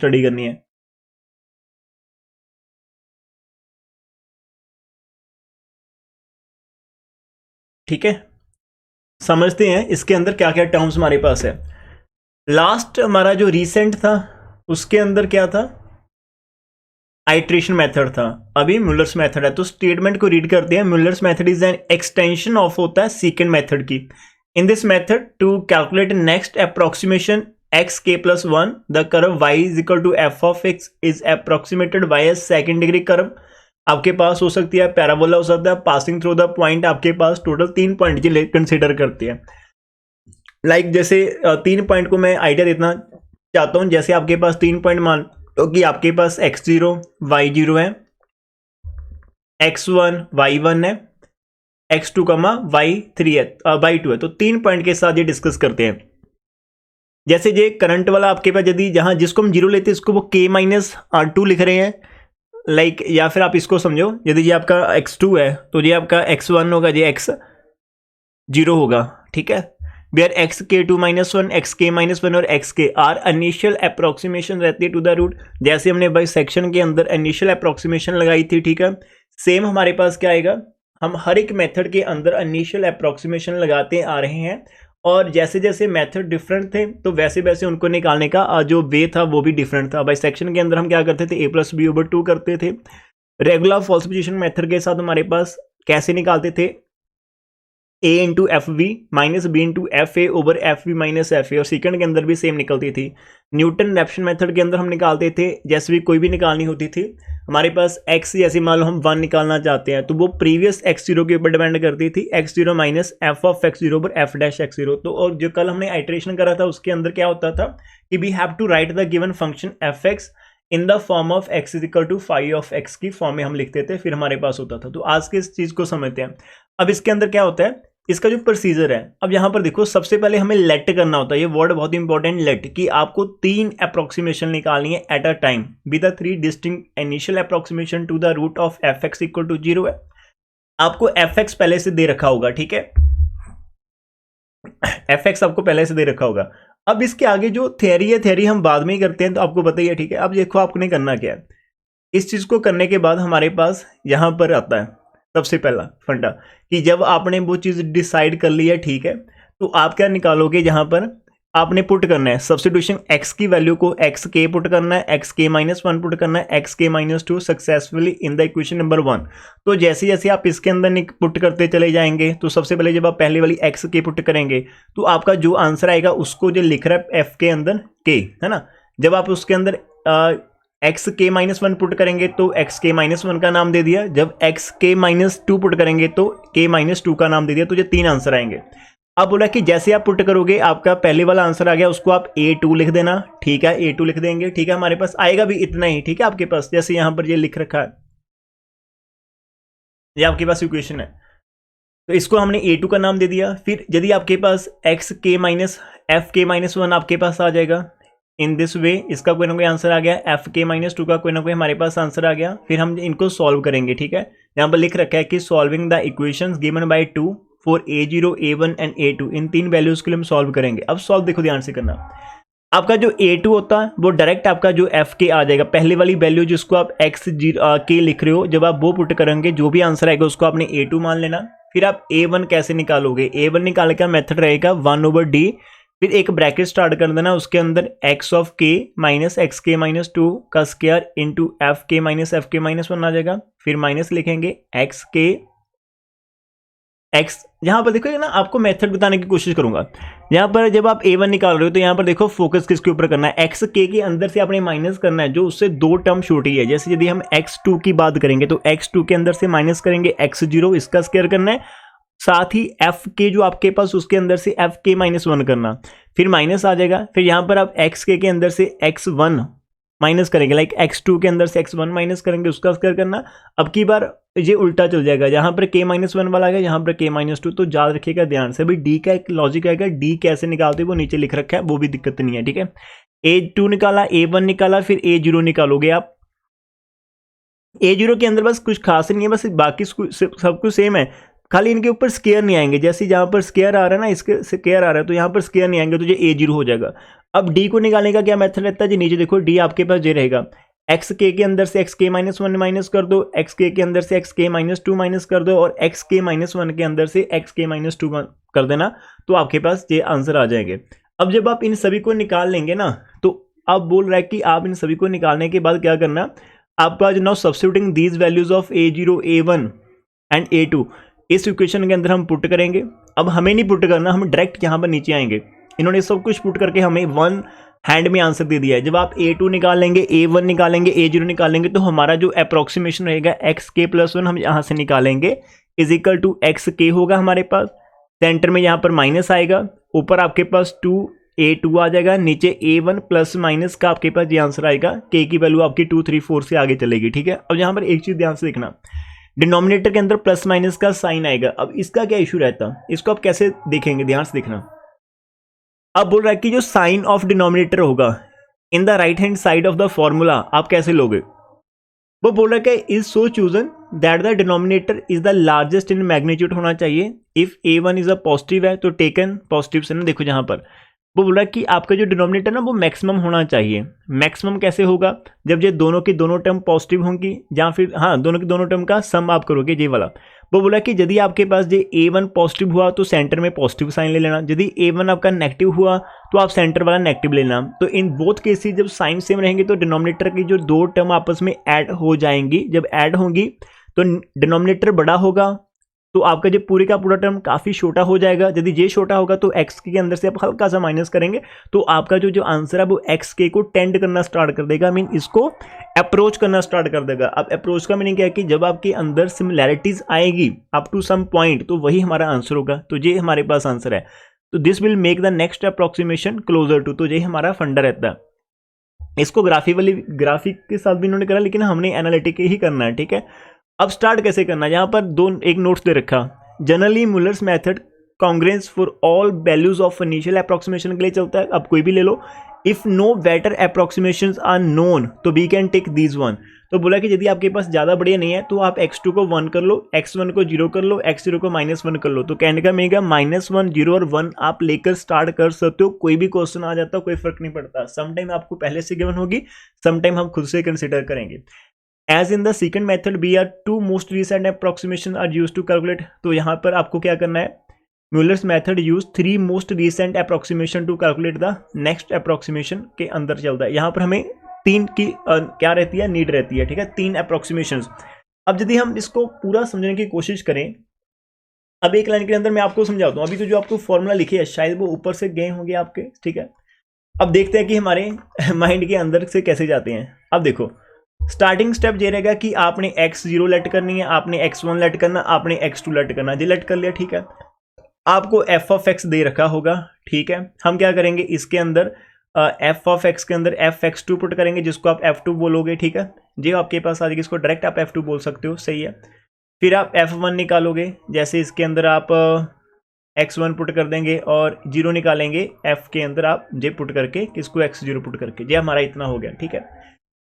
Study करनी है। ठीक है, समझते हैं इसके अंदर क्या क्या टर्म्स हमारे पास है। लास्ट हमारा जो रिसेंट था उसके अंदर क्या था, आइट्रेशन मेथड था, अभी मुलर्स मेथड है। तो स्टेटमेंट को रीड करते हैं। Muller's method is an extension of होता है सेकंड मेथड की। In this method to calculate next approximation x के plus one the curve y is equal to f of x is approximated by a second degree curve. आपके पास हो सकती है parabola, हो सकता है पासिंग थ्रू द पॉइंट। आपके पास टोटल 3 पॉइंट की कंसिडर करते हैं। लाइक जैसे 3 पॉइंट को मैं आइडिया देना चाहता हूं। जैसे आपके पास 3 पॉइंट मान लो कि आपके पास x0 y0 है, x1 y1 है, x2 y3 है, y2 है। तो 3 पॉइंट के साथ ये डिस्कस करते हैं। जैसे ये करंट वाला आपके पास यदि जहां जिसको हम जीरो लेते हैं इसको वो k-2 लिख रहे हैं, लाइक या फिर आप इसको समझो यदि ये आपका x2 है तो ये आपका x1 होगा, ये x0 होगा। ठीक है, वेयर एक्स के टू माइनस वन, एक्स के माइनस वन और एक्स के आर इनिशियल अप्रोक्सीमेशन रहती है टू द रूट। जैसे हमने भाई सेक्शन के अंदर इनिशियल अप्रोक्सीमेशन लगाई थी। ठीक है, सेम हमारे पास क्या आएगा, हम हर एक मेथड के अंदर इनिशियल अप्रोक्सीमेशन लगाते आ रहे हैं। और जैसे जैसे मेथड डिफरेंट थे तो वैसे वैसे उनको निकालने का जो वे था वो भी डिफरेंट था। भाई सेक्शन के अंदर हम क्या करते थे, ए प्लस बी ओवर 2 करते थे। रेगुलर फॉल्सिफिकेशन मेथड के साथ हमारे पास कैसे निकालते थे, a into F V minus B into F A over F V minus F A. और सेकंड के अंदर भी सेम निकलती थी। न्यूटन रैप्शन मेथड के अंदर हम निकालते थे, जैसे भी कोई भी निकालनी होती थी हमारे पास x, जैसे मान लो हम 1 निकालना चाहते हैं तो वो प्रीवियस x0 के ऊपर डिपेंड करती थी, x0 minus F of x0 over F dash x0। तो और जो कल हमने आइट्रेशन करा था उसके अंदर क्या होता था कि we have to write the given function F X in the form of x is equal to five of x की फॉर्म में हम लिखते थे, फिर हमारे पास होता था। तो आज के इस चीज को समझते हैं। अब इसके अंदर क्या होता है, इसका जो प्रोसीजर है, अब यहां पर देखो सबसे पहले हमें लेट करना होता है। ये वर्ड बहुत इंपॉर्टेंट, लेट, कि आपको 3 अप्रोक्सीमेशन निकालनी है at a time with the 3 distinct initial approximation to the root of F X equal to 0 है। आपको एफ एक्स पहले से दे रखा होगा। ठीक है, एफ एक्स आपको पहले से दे रखा होगा। अब इसके आगे जो थियरी है, थियरी हम बाद में ही करते हैं तो आपको बताइए। ठीक है, अब देखो आपने करना क्या है। इस चीज को करने के बाद हमारे पास यहां पर आता है सबसे पहला फंडा कि जब आपने वो चीज डिसाइड कर ली है, ठीक है, तो आप क्या निकालोगे, यहां पर आपने पुट करना है सब्स्टिट्यूशन, x की वैल्यू को एक्स के पुट करना है, एक्स के माइनस वन पुट करना है, एक्स के minus two successfully in the equation number 1। तो जैसे जैसे आप इसके अंदर पुट करते चले जाएंगे तो सबसे पहले जब आप पहले वाली x के पुट करेंगे तो आपका जो आंसर आएगा उसको जो लिख रहा है f के अंदर k, है ना। जब आप उसके अंदर एक्स के माइनस वन पुट करेंगे तो एक्स के माइनस वन का नाम दे दिया। जब एक्स के माइनस टू पुट करेंगे तो के माइनस टू का नाम दे दिया। तो ये 3 आंसर आएंगे। अब बोला कि जैसे आप पुट करोगे आपका पहले वाला आंसर आ गया, उसको आप A2 लिख देना। ठीक है, A2 लिख देंगे। ठीक है, हमारे पास आएगा भी इतना ही। ठीक है, आपके पास जैसे यहां पर ये लिख रखा है, ये आपके पास इक्वेशन है, तो इसको हमने A2 का नाम दे दिया। फिर यदि आपके पास एक्स के माइनस एफ के माइनस वन आपके पास आ जाएगा इन दिस वे, इसका कोई ना कोई आंसर आ गया। एफ के माइनस टू का कोई ना कोई हमारे पास आंसर आ गया। फिर हम इनको सॉल्व करेंगे। ठीक है, यहाँ पर लिख रखा है कि solving the equations given by 2 for A0 A1 and A2, in 3 values के लिए हम सॉल्व करेंगे। अब सॉल्व देखो ध्यान से करना। आपका जो A2 होता है वो डायरेक्ट आपका जो एफ के आ जाएगा, पहले वाली वैल्यू जिसको आप एक्स के लिख रहे हो, जब आप वो पुट करेंगे जो भी आंसर आएगा उसको आपने A2 मान लेना। फिर आप A1 कैसे निकालोगे, A1 निकालने का मेथड रहेगा 1/d, फिर एक ब्रैकेट स्टार्ट कर देना, उसके अंदर x of k minus x के माइनस टू का स्क्वायर इंटू एफ के माइनस एफ के माइनस वन आ जाएगा। फिर माइनस लिखेंगे एक्स के एक्स। यहां पर देखो ना, आपको मेथड बताने की कोशिश करूंगा। यहां पर जब आप A1 निकाल रहे हो तो यहां पर देखो फोकस किसके ऊपर करना है, एक्स के अंदर से आपने माइनस करना है जो उससे 2 टर्म छोटी है। जैसे यदि हम x2 की बात करेंगे तो x2 के अंदर से माइनस करेंगे x0, इसका स्क्वायर करना है, साथ ही एफ के जो आपके पास उसके अंदर से एफ के माइनस वन करना, फिर माइनस आ जाएगा। फिर यहां पर आप एक्स के अंदर से x1 माइनस करेंगे, लाइक x2 के अंदर से x1 माइनस करेंगे, उसका स्क्वायर करना। अब की बार ये उल्टा चल जाएगा, यहाँ पर k माइनस वन वाला आएगा, यहाँ पर k माइनस टू। तो याद रखिएगा ध्यान से, भाई डी का एक लॉजिक आएगा, डी कैसे निकालते वो नीचे लिख रखा है, वो भी दिक्कत नहीं है। ठीक है, A2 निकाला, A1 निकाला, फिर A0 निकालोगे आप। A0 के अंदर बस कुछ खास नहीं है, बस बाकी सब कुछ सेम है, खाली इनके ऊपर स्केयर नहीं आएंगे। जैसे जहां पर स्केयर आ रहा है ना, इसके स्केयर आ रहा है तो यहाँ पर स्केयर नहीं आएंगे, तो ये A0 हो जाएगा। अब डी को निकालने का क्या मेथड रहता है जी, नीचे देखो डी आपके पास ये रहेगा, एक्स के अंदर से एक्स के माइनस वन माइनस कर दो, एक्स के अंदर से एक्स के माइनस टू माइनस कर दो, और एक्स के माइनस वन के अंदर से एक्स के माइनस टू कर देना, तो आपके पास ये आंसर आ जाएंगे। अब जब आप इन सभी को निकाल लेंगे ना, तो अब बोल रहा है कि आप इन सभी को निकालने के बाद क्या करना, आपका जो now substituting these values of a0 a1 and a2 इस इक्वेशन के अंदर हम पुट करेंगे। अब हमें नहीं पुट करना, हम डायरेक्ट यहाँ पर नीचे आएंगे। इन्होंने सब कुछ पुट करके हमें वन हैंड में आंसर दे दिया है। जब आप a2 निकाल लेंगे, a1 निकालेंगे, a0 निकालेंगे, तो हमारा जो अप्रोक्सीमेशन रहेगा xk प्लस वन हम यहाँ से निकालेंगे इज इक्वल टू xk होगा हमारे पास। सेंटर में यहाँ पर माइनस आएगा, ऊपर आपके पास 2a2 आ जाएगा, नीचे a1 प्लस माइनस का आपके पास ये आंसर आएगा। k की वैल्यू आपकी 2 3 4 से आगे चलेगी, ठीक है। अब यहाँ पर एक चीज ध्यान से देखना, डिनोमिनेटर के अंदर प्लस माइनस का साइन आएगा। अब इसका क्या इशू रहता, इसको आप कैसे देखेंगे, ध्यान से देखना। अब बोल रहा है कि जो साइन ऑफ डिनोमिनेटर होगा in the right hand side of the formula आप कैसे लोगे, वो बोल रहा है कि is so chosen that the denominator is the largest in magnitude होना चाहिए। If a1 is a positive है तो टेकन पॉजिटिव से ना, देखो जहां पर वो बोल रहा है कि आपका जो डिनोमिनेटर ना वो मैक्सिमम होना चाहिए। मैक्सिमम कैसे होगा, जब ये दोनों की दोनों टर्म पॉजिटिव होंगी, या फिर हाँ दोनों की दोनों टर्म का सम आप करोगे ये वाला। वो बोला कि यदि आपके पास ये a1 पॉजिटिव हुआ तो सेंटर में पॉजिटिव साइन ले लेना, यदि a1 आपका नेगेटिव हुआ तो आप सेंटर वाला नेगेटिव लेना। तो इन बोथ केसेस जब साइन सेम रहेंगे तो डिनोमिनेटर की जो दो टर्म आपस में ऐड हो जाएंगी। जब ऐड होंगी तो डिनोमिनेटर बड़ा होगा, तो आपका जो पूरे का पूरा टर्म काफ़ी छोटा हो जाएगा। यदि ये छोटा होगा तो एक्स के अंदर से आप हल्का सा माइनस करेंगे, तो आपका जो आंसर है वो एक्स के को टेंड करना स्टार्ट कर देगा, मीन इसको अप्रोच करना स्टार्ट कर देगा। अब अप्रोच का मीनिंग क्या है कि जब आपके अंदर सिमिलैरिटीज आएगी अप टू सम पॉइंट, तो वही हमारा आंसर होगा। तो ये हमारे पास आंसर है। तो this will make the next approximation closer to, तो ये हमारा फंडा रहता है। इसको ग्राफिक के साथ भी इन्होंने करा, लेकिन हमने एनालिटिक ही करना है, ठीक है। अब स्टार्ट कैसे करना है, यहाँ पर एक नोट्स दे रखा, generally Muller's method converges for all values of initial approximation के लिए चलता है। अब कोई भी ले लो, if no better approximations are known तो we can take this one. तो बोला कि यदि आपके पास ज़्यादा बढ़िया नहीं है तो आप x2 को 1 कर लो, x1 को 0 कर लो, x0 को -1 कर लो। तो कहने का मिलेगा -1 0 और 1 आप लेकर स्टार्ट कर सकते हो। कोई भी क्वेश्चन आ जाता, कोई फर्क नहीं पड़ता। समटाइम आपको पहले से गिवन होगी, समटाइम हम खुद से कंसिडर करेंगे। As in the second method, we are two most recent approximation are used to calculate। तो यहाँ पर आपको क्या करना है, Mueller's method use 3 most recent approximation to calculate the next approximation के अंदर चलता है। यहाँ पर हमें 3 की क्या रहती है, नीड रहती है, ठीक है, 3 approximations। अब यदि हम इसको पूरा समझने की कोशिश करें, अब एक लाइन के अंदर मैं आपको समझाता हूँ। अभी तो जो आपको फॉर्मूला लिखे है शायद वो ऊपर से गए होंगे आपके, ठीक है। अब देखते हैं कि हमारे माइंड के अंदर से कैसे जाते हैं। अब देखो, स्टार्टिंग स्टेप ये रहेगा कि आपने x0 लेट करनी है, आपने x1 लेट करना, आपने x2 लेट करना। ये लेट कर लिया, ठीक है। आपको f ऑफ x दे रखा होगा, ठीक है। हम क्या करेंगे, इसके अंदर f ऑफ x के अंदर fx2 पुट करेंगे, जिसको आप f2 बोलोगे, ठीक है। जो आपके पास आ जाएगी, इसको डायरेक्ट आप f2 बोल सकते हो, सही है। फिर आप f1 निकालोगे, जैसे इसके अंदर आप x1 पुट कर देंगे और 0 निकालेंगे, f के अंदर आप j पुट करके, किसको x0 पुट करके। ये हमारा इतना हो गया, ठीक है।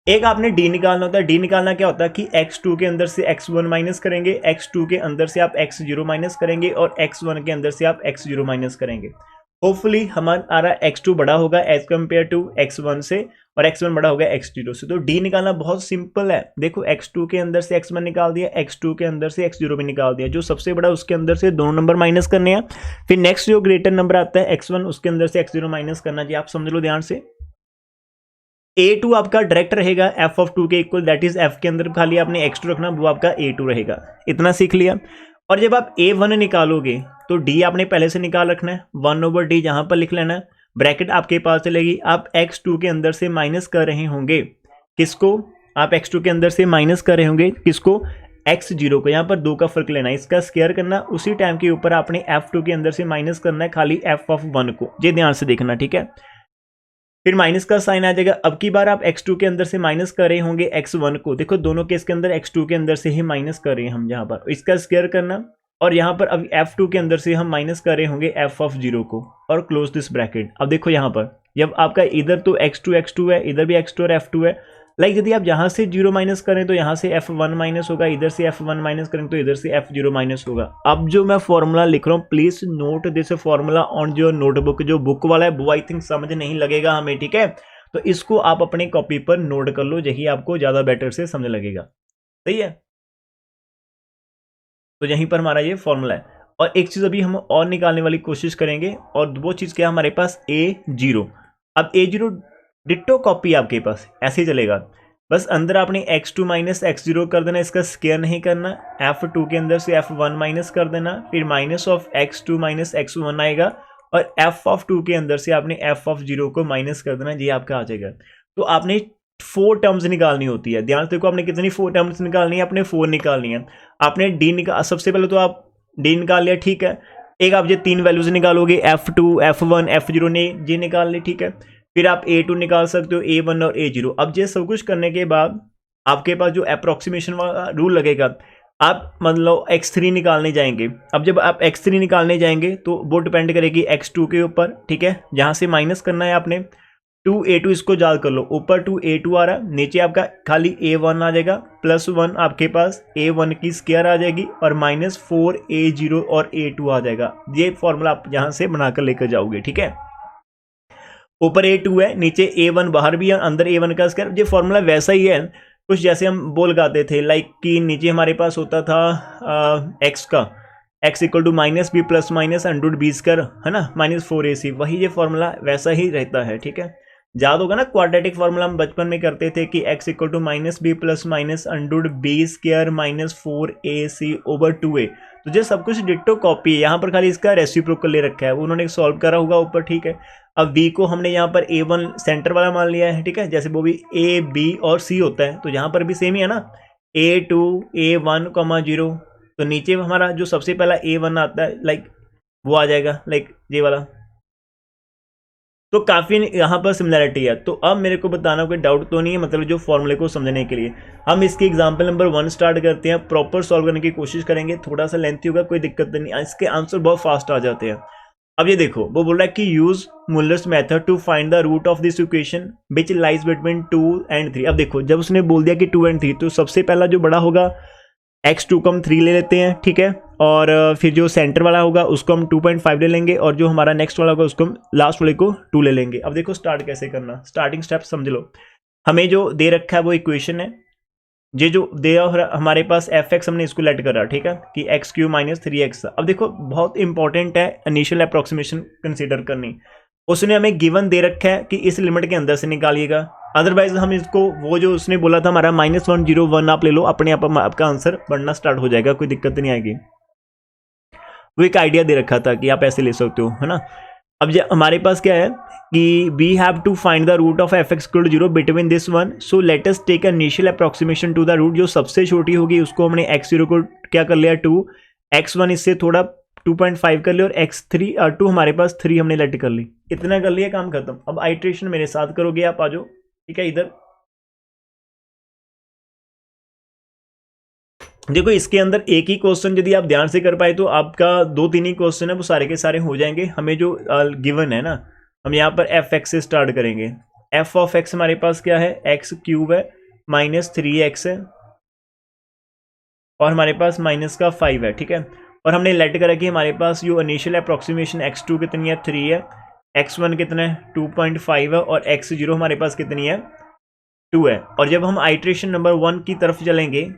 एक आपने d निकालना होता है। d निकालना क्या होता है कि x2 के अंदर से x1 माइनस करेंगे, x2 के अंदर से आप x0 माइनस करेंगे, और x1 के अंदर से आप x0 माइनस करेंगे। होपफुली हमारा x2 बड़ा होगा एज कम्पेयर टू x1 से, और x1 बड़ा होगा x0 से। तो d निकालना बहुत सिंपल है। देखो, x2 के अंदर से x1 निकाल दिया, x2 के अंदर से x0 भी निकाल दिया। जो सबसे बड़ा उसके अंदर से दोनों नंबर माइनस करने हैं। फिर नेक्स्ट जो ग्रेटर नंबर आता है x1, उसके अंदर से x0 माइनस करना। जी आप समझ लो ध्यान से। a2 आपका डायरेक्ट रहेगा f ऑफ 2 के इक्वल, दैट इज f के अंदर खाली आपने x2 रखना, वो आपका a2 रहेगा। इतना सीख लिया। और जब आप a1 निकालोगे तो d आपने पहले से निकाल रखना है, 1/d जहां पर लिख लेना है, ब्रैकेट आपके पास चलेगी। आप x2 के अंदर से माइनस कर रहे होंगे, किसको, आप x2 के अंदर से माइनस कर रहे होंगे, किसको, x0 को। यहाँ पर 2 का फर्क लेना है, इसका स्क्वायर करना, उसी टाइम के ऊपर आपने f2 के अंदर से माइनस करना है खाली f ऑफ 1 को। ये ध्यान से देखना, ठीक है। फिर माइनस का साइन आ जाएगा। अब की बार आप x2 के अंदर से माइनस कर रहे होंगे x1 को। देखो, दोनों केस के अंदर x2 के अंदर से ही माइनस कर रहे हैं हम, यहाँ पर इसका स्क्वायर करना, और यहाँ पर अब f2 के अंदर से हम माइनस कर रहे होंगे f ऑफ 0 को, और क्लोज दिस ब्रैकेट। अब देखो यहाँ पर जब आपका इधर तो x2 है, इधर भी x2 और f2 है, लाइक यदि आप यहाँ से 0 माइनस करें तो यहाँ से f1 माइनस होगा, इधर से f1 माइनस करें तो इधर से f0 माइनस होगा। अब जो मैं फॉर्मूला लिख रहा हूँ, please note this formula on जो नोटबुक, जो बुक वाला है वो आई थिंक समझ नहीं लगेगा हमें, ठीक है। तो इसको आप अपने कॉपी पर नोट कर लो, यही आपको ज्यादा बेटर से समझ लगेगा, सही है। तो यहीं पर हमारा ये फॉर्मूला है। और एक चीज अभी हम और निकालने वाली कोशिश करेंगे, और वो चीज क्या है हमारे पास a0। अब a0 डिट्टो कॉपी आपके पास ऐसे ही चलेगा, बस अंदर आपने x2 माइनस x0 कर देना, इसका स्क्वायर नहीं करना, f2 के अंदर से f1 माइनस कर देना, फिर minus of x2 minus x1 आएगा, और f(2) के अंदर से आपने f(0) को माइनस कर देना, ये आपका आ जाएगा। तो आपने 4 टर्म्स निकालनी होती है, ध्यान से देखो आपने कितनी 4 टर्म्स निकालनी है, आपने 4 निकालनी है। आपने डी निकाल, सबसे पहले तो आप डी निकाल लिया, ठीक है। एक आप ये 3 वैल्यूज निकालोगे, f2 f1 f0 ने ये निकाल ली, ठीक है। फिर आप a2 निकाल सकते हो, a1 और a0। अब ये सब कुछ करने के बाद आपके पास जो अप्रोक्सीमेशन वाला रूल लगेगा, आप मतलब x3 निकालने जाएंगे। अब जब आप x3 निकालने जाएंगे तो वो डिपेंड करेगी x2 के ऊपर, ठीक है। जहां से माइनस करना है आपने 2a2, इसको याद कर लो, ऊपर 2a2 आ रहा है, नीचे आपका खाली a1 आ जाएगा, +1 आपके पास a1 की स्क्वायर आ जाएगी, और -4a0 और a2 आ जाएगा। ये फॉर्मूला आप यहां से बनाकर लेकर जाओगे, ठीक है। ऊपर a2 है, नीचे a1 बाहर भी है, अंदर a1 का स्क्वायर। ये फॉर्मूला वैसा ही है कुछ जैसे हम बोल गाते थे, लाइक कि नीचे हमारे पास होता था x का, x equal to -b plus minus under b square, है ना, -4ac। वही ये फॉर्मूला वैसा ही रहता है, ठीक है। याद होगा ना, क्वाड्रेटिक फॉर्मूला हम बचपन में करते थे कि x equal to -b plus minus under b square -4ac over 2a। तो ये सब कुछ डिट्टो कॉपी है, यहाँ पर खाली इसका रेसिप्रोकल ले रखा है, वो उन्होंने सॉल्व करा होगा ऊपर, ठीक है। अब b को हमने यहाँ पर a1 सेंटर वाला मान लिया है, ठीक है। जैसे वो भी a b और c होता है, तो यहाँ पर भी सेम ही है ना, a2 a1 0। तो नीचे हमारा जो सबसे पहला a1 आता है, लाइक वो आ जाएगा, लाइक ये वाला। तो काफ़ी यहाँ पर सिमिलैरिटी है। तो अब मेरे को बताना कोई डाउट तो नहीं है, मतलब जो फॉर्मूले को समझने के लिए हम इसके एग्जांपल नंबर 1 स्टार्ट करते हैं, प्रॉपर सॉल्व करने की कोशिश करेंगे। थोड़ा सा लेंथी होगा, कोई दिक्कत नहीं, इसके आंसर बहुत फास्ट आ जाते हैं। अब ये देखो, वो बोल रहा है कि use Muller's method to find the root of this equation which lies between 2 and 3। अब देखो, जब उसने बोल दिया कि 2 and 3, तो सबसे पहला जो बड़ा होगा x2 को हम 3 ले लेते हैं, ठीक है। और फिर जो सेंटर वाला होगा उसको हम 2.5 ले लेंगे, और जो हमारा नेक्स्ट वाला होगा उसको हम लास्ट वाले को 2 ले लेंगे। अब देखो स्टार्ट कैसे करना, स्टार्टिंग स्टेप समझ लो। हमें जो दे रखा है वो इक्वेशन है, ये जो दे हमारे पास fx हमने इसको लेट करा, ठीक है, कि x³ - 3x। अब देखो बहुत इंपॉर्टेंट है इनिशियल अप्रोक्सीमेशन कंसीडर करनी। उसने हमें गिवन दे रखा है कि इस लिमिट के अंदर से निकालिएगा, अदरवाइज हम इसको, वो जो उसने बोला था हमारा -101 आप ले लो, अपने आप आपका आंसर बढ़ना स्टार्ट हो जाएगा, कोई दिक्कत नहीं आएगी। वो एक आइडिया दे रखा था कि आप ऐसे ले सकते हो, है ना। अब हमारे पास क्या है कि we have to find the root of fx = 0 between this one, so let us take initial approximation to the root. जो सबसे छोटी होगी उसको हमने x0 को क्या कर लिया 2, x1 इससे थोड़ा 2.5 कर लिया, और x3 2 हमारे पास 3 हमने लेट कर ली। इतना कर लिया, काम खत्म। अब आइट्रेशन मेरे साथ करोगे आप, आ जाओ, ठीक है। इधर देखो, इसके अंदर एक ही क्वेश्चन यदि आप ध्यान से कर पाए तो आपका 2-3 ही क्वेश्चन है, वो सारे के सारे हो जाएंगे। हमें जो गिवन है ना, हम यहाँ पर fx से स्टार्ट करेंगे। f ऑफ x हमारे पास क्या है, x³ है, -3x है, और हमारे पास माइनस का 5 है, ठीक है। और हमने लेट करा कि हमारे पास जो इनिशियल अप्रोक्सीमेशन x2 कितनी है 3 है, x1 कितना है 2.5 है, और x0 हमारे पास कितनी है 2 है। और जब हम आइट्रेशन नंबर 1 की तरफ चलेंगे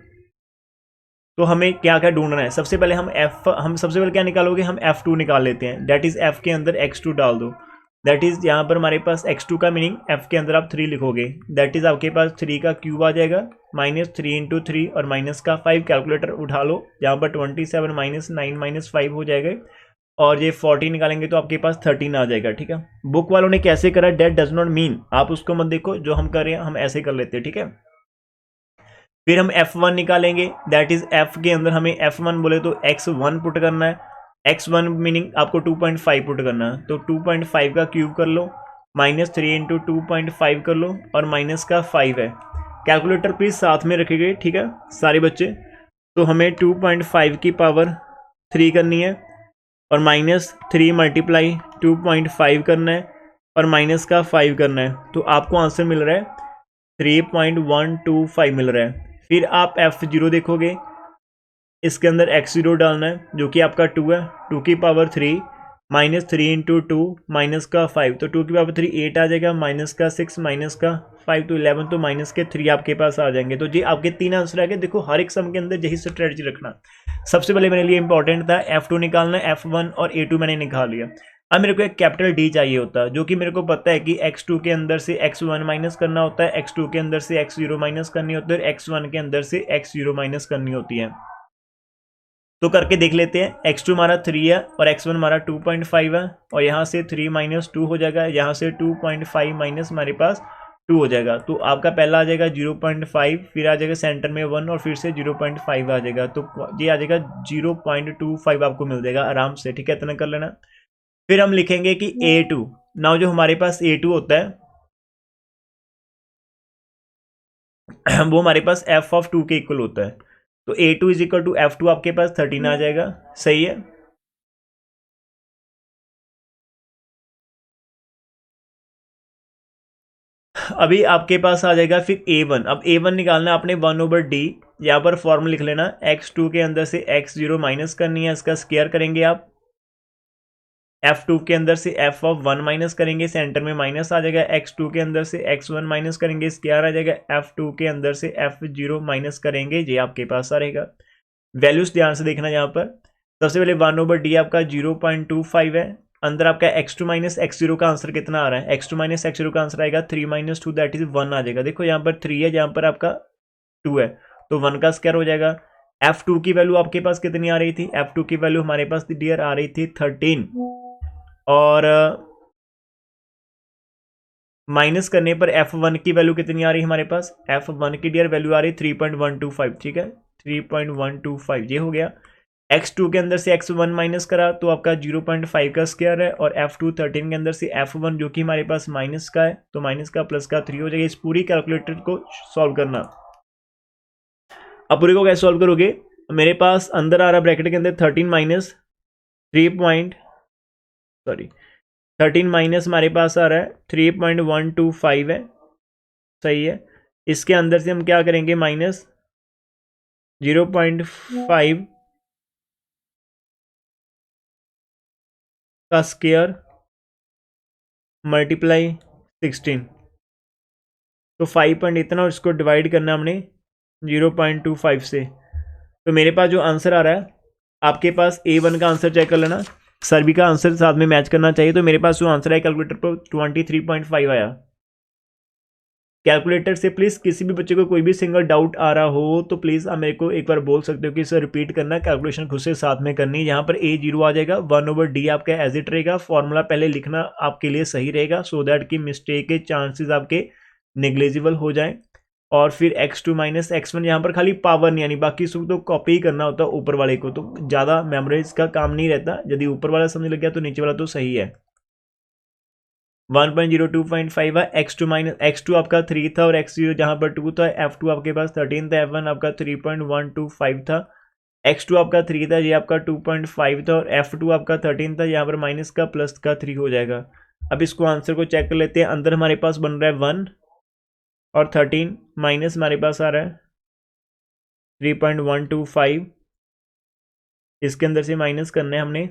तो हमें क्या क्या ढूंढना है। सबसे पहले हम सबसे पहले क्या निकालोगे, हम f2 निकाल लेते हैं। दैट इज f के अंदर x2 डाल दो, दैट इज यहाँ पर हमारे पास x2 का मीनिंग f के अंदर आप 3 लिखोगे, दैट इज आपके पास 3 का क्यूब आ जाएगा, -3 × 3 और माइनस का 5। कैलकुलेटर उठा लो, यहाँ पर 27 - 9 - 5 हो जाएगा, और ये 40 निकालेंगे तो आपके पास 13 आ जाएगा, ठीक है। बुक वालों ने कैसे करा, डेट डज नॉट मीन, आप उसको मत देखो, जो हम कर रहे हैं हम ऐसे कर लेते हैं, ठीक है। फिर हम f1 निकालेंगे, दैट इज f के अंदर हमें f1 बोले तो x1 पुट करना है, x1 मीनिंग आपको 2.5 पुट करना है, तो 2.5 का क्यूब कर लो, -3 × 2.5 कर लो, और माइनस का 5 है। कैलकुलेटर प्लीज साथ में रखिएगा, ठीक है सारे बच्चे। तो हमें 2.5 की पावर 3 करनी है, और -3 × 2.5 करना है, और माइनस का 5 करना है, तो आपको आंसर मिल रहा है 3.125 मिल रहा है। फिर आप F0 देखोगे, इसके अंदर x0 डालना है जो कि आपका 2 है, 2 की पावर 3 माइनस 3 इंटू 2 माइनस का 5, तो 2 की पावर 3 8 आ जाएगा, माइनस का 6 माइनस का 5 तो 11, तो माइनस के 3 आपके पास आ जाएंगे। तो जी आपके 3 आंसर आ गए। देखो हर एक सम के अंदर यही स्ट्रेटजी रखना। सबसे पहले मेरे लिए इंपॉर्टेंट था F2 निकालना, F1 और A2 मैंने निकाल लिया। अब मेरे को एक कैपिटल डी चाहिए होता है, जो कि मेरे को पता है कि x2 के अंदर से x1 माइनस करना होता है, x2 के अंदर से x0 माइनस करनी होती है और x1 के अंदर से x0 माइनस करनी होती है। तो करके देख लेते हैं। x2 हमारा 3 है और x1 हमारा 2.5 है, और यहाँ से 3 माइनस 2 हो जाएगा, यहाँ से 2.5 माइनस हमारे पास 2 हो जाएगा। तो आपका पहला आ जाएगा 0.5, फिर आ जाएगा सेंटर में 1 और फिर से 0.5 आ जाएगा, तो ये आ जाएगा 0.25 आपको मिल जाएगा आराम से। ठीक है, इतना कर लेना। फिर हम लिखेंगे कि A2, नाउ जो हमारे पास A2 होता है वो हमारे पास f(2) के इक्वल होता है। तो A2 is equal to F2 आपके पास 13 आ जाएगा। सही है। अभी आपके पास आ जाएगा फिर A1। अब A1 निकालना है आपने 1/d, यहाँ पर फॉर्मूला लिख लेना, x2 के अंदर से x0 माइनस करनी है, इसका स्क्वायर करेंगे आप। F2 के अंदर से f(1) माइनस करेंगे, सेंटर में माइनस आ जाएगा, x2 के अंदर से x1 माइनस करेंगे, स्क्वायर आ जाएगा, F2 के अंदर से f0 माइनस करेंगे, ये आपके पास आ रहेगा। वैल्यूज ध्यान से देखना यहाँ पर। सबसे पहले 1/d आपका 0.25 है, अंदर आपका x2 माइनस x0 का आंसर कितना आ रहा है, x2 माइनस x0 का आंसर आएगा 3 माइनस 2 दैट इज 1 आ जाएगा। देखो यहाँ पर 3 है, जहाँ पर आपका 2 है, तो 1 का स्क्वायर हो जाएगा। F2 की वैल्यू आपके पास कितनी आ रही थी, F2 की वैल्यू हमारे पास डियर आ रही थी 13, और माइनस करने पर F1 की वैल्यू कितनी आ रही है हमारे पास, F1 की डियर वैल्यू आ रही है 3.125। ठीक है, 3.125 ये हो गया। x2 के अंदर से x1 माइनस करा तो आपका 0.5 का स्क्वायर है, और F2 13 के अंदर से F1 जो कि हमारे पास माइनस का है, तो माइनस का प्लस का 3 हो जाएगा। इस पूरी कैलकुलेटर को सॉल्व करना। अब पूरी को कैसे सॉल्व करोगे, मेरे पास अंदर आ रहा ब्रैकेट के अंदर 13 माइनस 13 माइनस हमारे पास आ रहा है 3.125 है। सही है। इसके अंदर से हम क्या करेंगे, माइनस 0.5 का स्क्वायर मल्टीप्लाई 16, तो 5 पॉइंट इतना, और इसको डिवाइड करना हमने 0.25 से। तो मेरे पास जो आंसर आ रहा है, आपके पास A1 का आंसर चेक कर लेना, सभी का आंसर साथ में मैच करना चाहिए। तो मेरे पास जो आंसर है कैलकुलेटर पर 23.5 आया। कैलकुलेटर से प्लीज़ किसी भी बच्चे को कोई भी सिंगल डाउट आ रहा हो तो प्लीज़ आप मेरे को एक बार बोल सकते हो कि सर रिपीट करना, कैलकुलेशन खुद से साथ में करनी। यहाँ पर A0 आ जाएगा, 1/d आपका एज इट रहेगा। फॉर्मूला पहले लिखना आपके लिए सही रहेगा, सो दैट कि मिस्टेक के चांसेस आपके नेग्लिजिबल हो जाएं। और फिर x2 माइनस x1, यहाँ पर खाली पावर नहीं आनी, बाकी सब तो कॉपी ही करना होता है ऊपर वाले को, तो ज़्यादा मेमोराइज का काम नहीं रहता। यदि ऊपर वाला समझ लग गया तो नीचे वाला तो सही है। 1.025 है, x2 माइनस x2 आपका 3 था और x0 जहाँ पर 2 था, F2 आपके पास 13 था, F1 आपका 3.125 था, x2 आपका 3 था, ये आपका 2.5 था, और F2 आपका 13 था, यहाँ पर माइनस का प्लस का 3 हो जाएगा। अब इसको आंसर को चेक कर लेते हैं। अंदर हमारे पास बन रहा है 1 और 13, माइनस हमारे पास आ रहा है 3.125, इसके अंदर से माइनस करना है हमने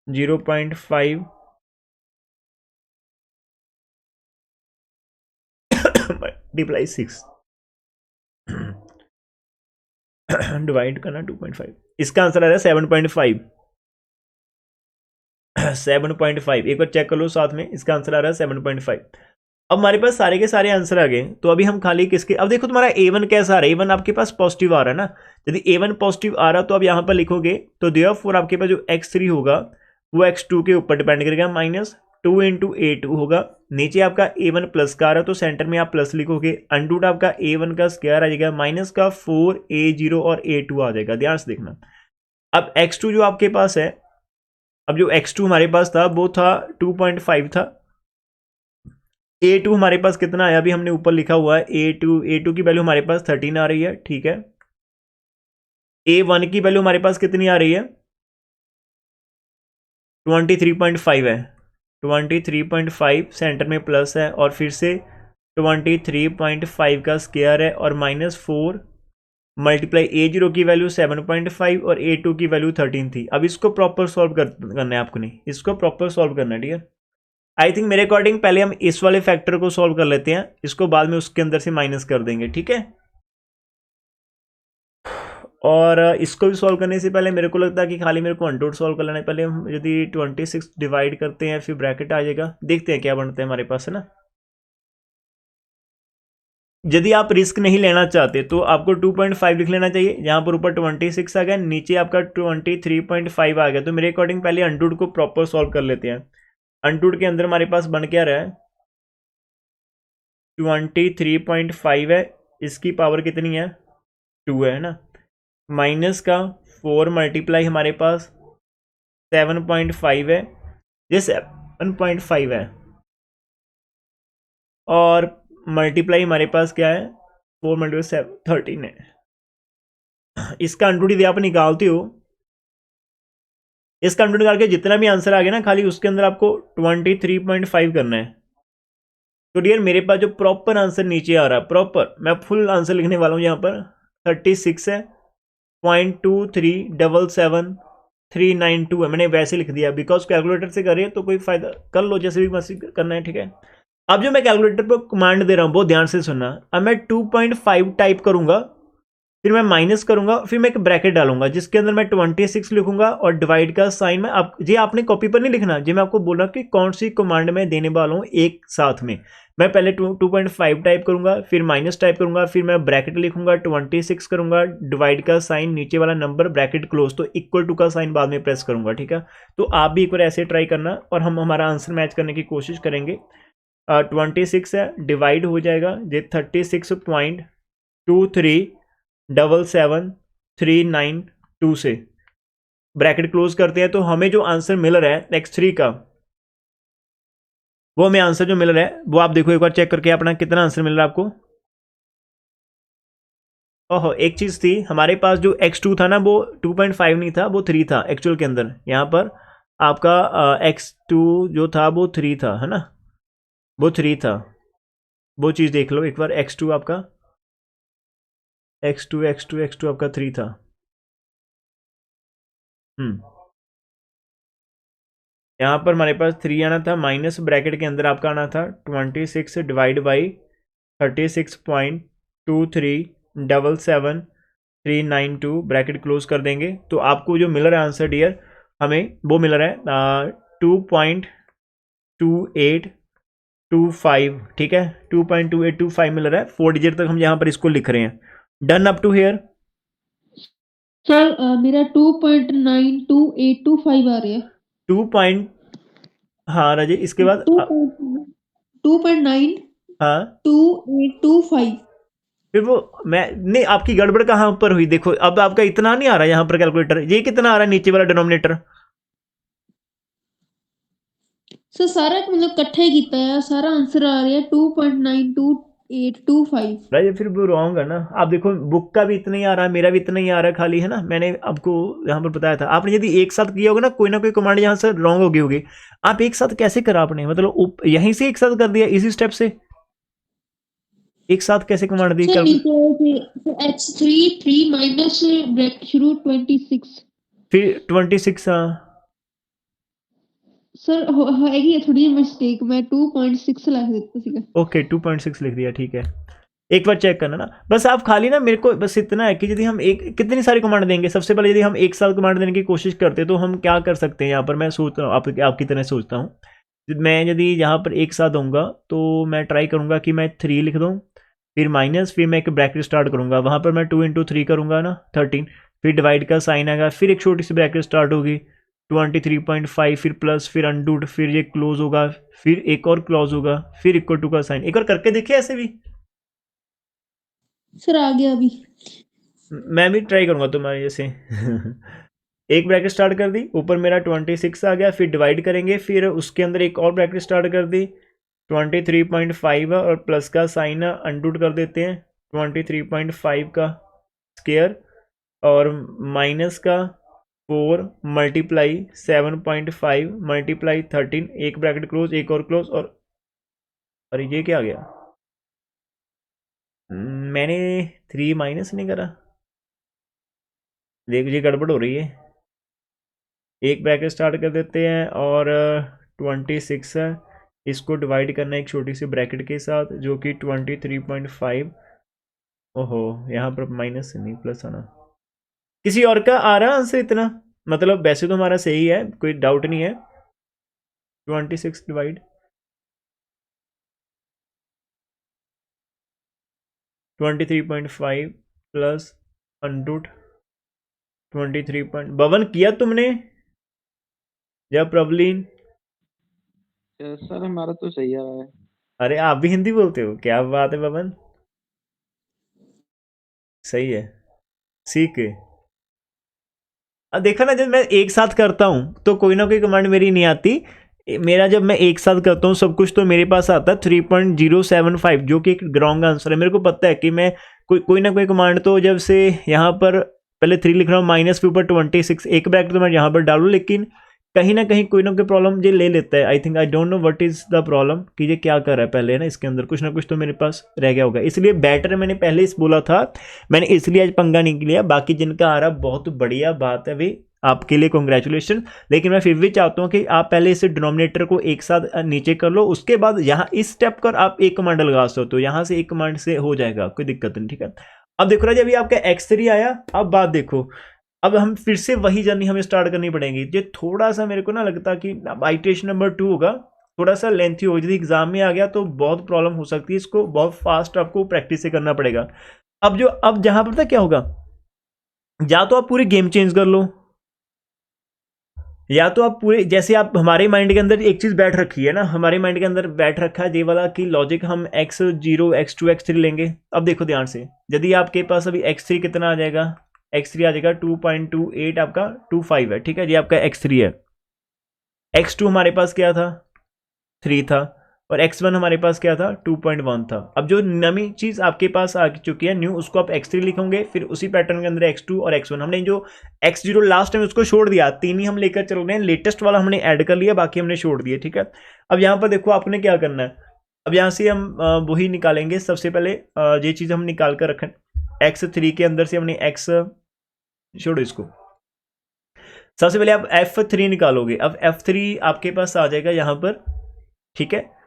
0.5 मल्टीप्लाई 6 डिवाइड करना 2.5, इसका आंसर आ रहा है 7.5। 7.5 एक बार चेक कर लो साथ में, इसका आंसर आ रहा है 7.5। अब हमारे पास सारे के सारे आंसर आ गए, तो अभी हम खाली किसके, अब देखो तुम्हारा A1 कैसा आ रहा है, A1 आपके पास पॉजिटिव आ रहा है ना। यदि A1 पॉजिटिव आ रहा तो अब यहाँ पर लिखोगे, तो देयरफॉर आपके पास जो x3 होगा वो x2 के ऊपर डिपेंड करेगा, माइनस 2 इंटू A2 होगा। नीचे आपका A1 प्लस का आ रहा है, तो सेंटर में आप प्लस लिखोगे, अंडूट आपका A1 का स्क्वायर आ जाएगा, माइनस का 4A0 और A2 आ जाएगा। ध्यान से देखना। अब x2 जो आपके पास है, अब जो x2 हमारे पास था वो था 2.5 था, A2 हमारे पास कितना आया, अभी हमने ऊपर लिखा हुआ है A2 की वैल्यू हमारे पास 13 आ रही है। ठीक है, A1 की वैल्यू हमारे पास कितनी आ रही है, 23.5 है, 23.5 सेंटर में प्लस है, और फिर से 23.5 का स्क्वायर है और -4 मल्टीप्लाई A0 की वैल्यू 7.5 और A2 की वैल्यू 13 थी। अब इसको प्रॉपर सॉल्व करना है आपको, नहीं इसको प्रॉपर सॉल्व करना है, ठीक है। आई थिंक मेरे अकॉर्डिंग पहले हम इस वाले फैक्टर को सॉल्व कर लेते हैं, इसको बाद में उसके अंदर से माइनस कर देंगे, ठीक है। और इसको भी सॉल्व करने से पहले मेरे को लगता है कि खाली मेरे को अनटूट सॉल्व कर लेना है। पहले हम यदि 26 डिवाइड करते हैं फिर ब्रैकेट आ जाएगा, देखते हैं क्या बनता है हमारे पास, है ना। यदि आप रिस्क नहीं लेना चाहते तो आपको 2.5 लिख लेना चाहिए। यहाँ पर ऊपर 26 आ गया, नीचे आपका 23.5 आ गया। तो मेरे अकॉर्डिंग पहले अनटूट को प्रॉपर सॉल्व कर लेते हैं। अनटूट के अंदर हमारे पास बन क्या रहा है, 23.5 है, इसकी पावर कितनी है 2 है ना, माइनस का 4 मल्टीप्लाई हमारे पास 7.5 है, ये 7.5 है, और मल्टीप्लाई हमारे पास क्या है 4 मल्टीप्लाई 7 13 है। इसका अनटूट यदि आप निकालते हो, इसका अनटूट निकाल के जितना भी आंसर आ गया ना, खाली उसके अंदर आपको 23.5 करना है। तो डियर मेरे पास जो प्रॉपर आंसर नीचे आ रहा है, प्रॉपर मैं फुल आंसर लिखने वाला हूँ यहाँ पर, 36 है, 0.2377392 है। मैंने वैसे लिख दिया बिकॉज कैलकुलेटर से करिए तो कोई फायदा, कर लो जैसे भी मर्जी करना है, ठीक है। अब जो मैं कैलकुलेटर पर कमांड दे रहा हूँ बहुत ध्यान से सुनना। अब मैं 2.5 टाइप करूंगा, फिर मैं माइनस करूंगा, फिर मैं एक ब्रैकेट डालूंगा जिसके अंदर मैं 26 लिखूंगा और डिवाइड का साइन में आप जी आपने कॉपी पर नहीं लिखना जी, मैं आपको बोल रहा हूँ कि कौन सी कमांड में देने वाला हूँ एक साथ में। मैं पहले 2.5 टाइप करूंगा, फिर माइनस टाइप करूंगा, फिर मैं ब्रैकेट लिखूंगा, 26 करूंगा, डिवाइड का साइन, नीचे वाला नंबर, ब्रैकेट क्लोज, तो इक्वल टू का साइन बाद में प्रेस करूंगा, ठीक है। तो आप भी एक बार ऐसे ट्राई करना और हम हमारा आंसर मैच करने की कोशिश करेंगे। 26 है, डिवाइड हो जाएगा ये 36.23779392 से, ब्रैकेट क्लोज करते हैं। तो हमें जो आंसर मिल रहा है x3 का, वो हमें आंसर जो मिल रहा है वो आप देखो एक बार चेक करके अपना कितना आंसर मिल रहा है आपको। ओहो एक चीज थी हमारे पास, जो x2 था ना वो 2.5 नहीं था, वो 3 था एक्चुअल के अंदर। यहाँ पर आपका x2 जो था वो 3 था, है ना, वो 3 था। वो चीज देख लो एक बार, x2 आपका x2 आपका 3 था। यहाँ पर हमारे पास 3 आना था, माइनस ब्रैकेट के अंदर आपका आना था 26 डिवाइड बाई 36.2377392, ब्रैकेट क्लोज कर देंगे। तो आपको जो मिल रहा है आंसर डियर, हमें वो मिल रहा है 2.2825, ठीक है, 2.2825 मिल रहा है। 4 डिजिट तक हम यहाँ पर इसको लिख रहे हैं। Done up to here sir मेरा 2.92825 आ रहा है। 2. हाँ राजे, इसके बाद 2.9 हाँ 2825। फिर वो मैं नहीं, आपकी गड़बड़ कहाँ पर हुई देखो, अब आपका इतना नहीं आ रहा है यहाँ पर कैलकुलेटर, ये कितना आ रहा है नीचे वाला डिनोमिनेटर। सर सारा मतलब इकट्ठा ही कीता है, सारा आंसर आ रहा है 2.92825। राजे फिर वो रॉन्ग है ना। आप देखो बुक का भी इतना ही आ रहा है, मेरा भी इतना ही आ रहा है खाली, है ना। मैंने आपको यहाँ पर बताया था, आपने यदि एक साथ किया होगा ना कोई कमांड यहाँ से रॉन्ग हो गई होगी। आप एक साथ कैसे करा आपने, मतलब यहीं से एक साथ कर दिया इसी स्टेप से, एक साथ कैसे कमांड दी सर कर, नीचे h3 3 माइनस ब्रैकेट शुरू 26। फिर 26 सर हैगी है थोड़ी मिस्टेक, मैं 2.6 लिख देता सीगा। ओके 2.6 लिख दिया, ठीक है। एक बार चेक करना ना, बस आप खाली ना मेरे को बस इतना है कि यदि हम एक कितनी सारी कमांड देंगे, सबसे पहले यदि हम एक साथ कमांड देने की कोशिश करते तो हम क्या कर सकते हैं। यहाँ पर मैं सोच रहा हूँ आपकी तरह सोचता हूँ, मैं यदि यहाँ पर एक साथ दूंगा तो मैं ट्राई करूंगा कि मैं 3 लिख दूँ, फिर माइनस, फिर मैं एक ब्रैकेट स्टार्ट करूंगा, वहाँ पर मैं 2 × 3 करूंगा ना 13, फिर डिवाइड का साइन आएगा, फिर एक छोटी सी ब्रैकेट स्टार्ट होगी 23.5, फिर प्लस, फिर अनडूड, फिर ये क्लोज होगा, फिर एक और क्लोज होगा, फिर इक्वल टू का साइन। एक और करके देखिए ऐसे भी, सर आ गया अभी। मैं भी ट्राई करूंगा तुम्हारे जैसे। एक ब्रैकेट स्टार्ट कर दी, ऊपर मेरा 26 आ गया, फिर डिवाइड करेंगे, फिर उसके अंदर एक और ब्रैकेट स्टार्ट कर दी, 23.5 है और प्लस का साइन है, अनडूड कर देते हैं 23.5 का स्केयर, और माइनस का 4 मल्टीप्लाई 7.5 मल्टीप्लाई 13, एक ब्रैकेट क्लोज, एक और क्लोज, और अरे ये क्या आ गया, मैंने 3 माइनस नहीं करा, देख लीजिए गड़बड़ हो रही है। एक ब्रैकेट स्टार्ट कर देते हैं और 26 है, इसको डिवाइड करना है एक छोटी सी ब्रैकेट के साथ जो कि 23.5। ओहो, यहाँ पर माइनस नहीं प्लस आना। किसी और का आ रहा आंसर इतना? मतलब वैसे तो हमारा सही है, कोई डाउट नहीं है। 26 डिवाइड 23.5 प्लस अंडूट 23 पॉइंट। बवन किया तुमने या प्रवलीन? सर हमारा तो सही आ रहा है। अरे आप भी हिंदी बोलते हो, क्या बात है बवन, सही है, सीख गए। अब देखा ना, जब मैं एक साथ करता हूँ तो कोई ना कोई कमांड मेरी नहीं आती। मेरा जब मैं एक साथ करता हूँ सब कुछ तो मेरे पास आता है 3.075 जो कि एक रॉन्ग आंसर है। मेरे को पता है कि मैं कोई ना कोई कमांड तो जब से यहाँ पर पहले 3 लिख रहा हूँ माइनस के ऊपर 26 एक ब्रैकेट तो मैं यहाँ पर डालूँ, लेकिन कहीं ना कहीं कोई ना कोई प्रॉब्लम ये ले लेता है। I think I don't know what is the problem कि ये क्या कर रहा है पहले ना, इसके अंदर कुछ ना कुछ तो मेरे पास रह गया होगा, इसलिए बेटर मैंने पहले इस बोला था, मैंने इसलिए आज पंगा नहीं लिया। बाकी जिनका आ रहा बहुत बढ़िया बात है, वे आपके लिए कॉन्ग्रेचुलेशन। लेकिन मैं फिर भी चाहता हूँ कि आप पहले इसे डिनोमिनेटर को एक साथ नीचे कर लो, उसके बाद यहाँ इस स्टेप पर आप एक कमांड लगा सकते हो, यहाँ से एक कमांड से हो जाएगा, कोई दिक्कत नहीं। ठीक है, अब देखो राजा, अभी आपका x3 आया। अब बात देखो, अब हम फिर से वही जर्नी हमें स्टार्ट करनी पड़ेगी। ये थोड़ा सा मेरे को ना लगता कि आइटेशन नंबर 2 होगा, थोड़ा सा लेंथी होगी। यदि एग्जाम में आ गया तो बहुत प्रॉब्लम हो सकती है, इसको बहुत फास्ट आपको प्रैक्टिस से करना पड़ेगा। अब जहां पर था क्या होगा, या तो आप पूरी गेम चेंज कर लो, या तो आप पूरे, जैसे आप हमारे माइंड के अंदर एक चीज बैठ रखी है ना, हमारे माइंड के अंदर बैठ रखा है ये वाला कि लॉजिक हम x0 x2 x3 लेंगे। अब देखो ध्यान से, यदि आपके पास अभी x3 कितना आ जाएगा, x3 आ जाएगा 2.28, आपका 25 है। ठीक है, ये आपका x3 है। x2 हमारे पास क्या था, 3 था, और x1 हमारे पास क्या था, 2.1 था। अब जो नई चीज आपके पास आ चुकी है न्यू, उसको आप x3 लिखोगे, फिर उसी पैटर्न के अंदर x2 और x1। हमने जो x0 लास्ट टाइम उसको छोड़ दिया, 3 ही हम लेकर चल रहे हैं, लेटेस्ट वाला हमने ऐड कर लिया, बाकी हमने छोड़ दिया। ठीक है, अब यहाँ पर देखो आपने क्या करना है, अब यहाँ से हम वही निकालेंगे। सबसे पहले ये चीज हम निकाल कर रखें, x3 के अंदर से हमने x, छोड़ो इसको, सबसे पहले आप f3 निकालोगे। अब f3 आपके पास आ जाएगा यहाँ पर, ठीक है,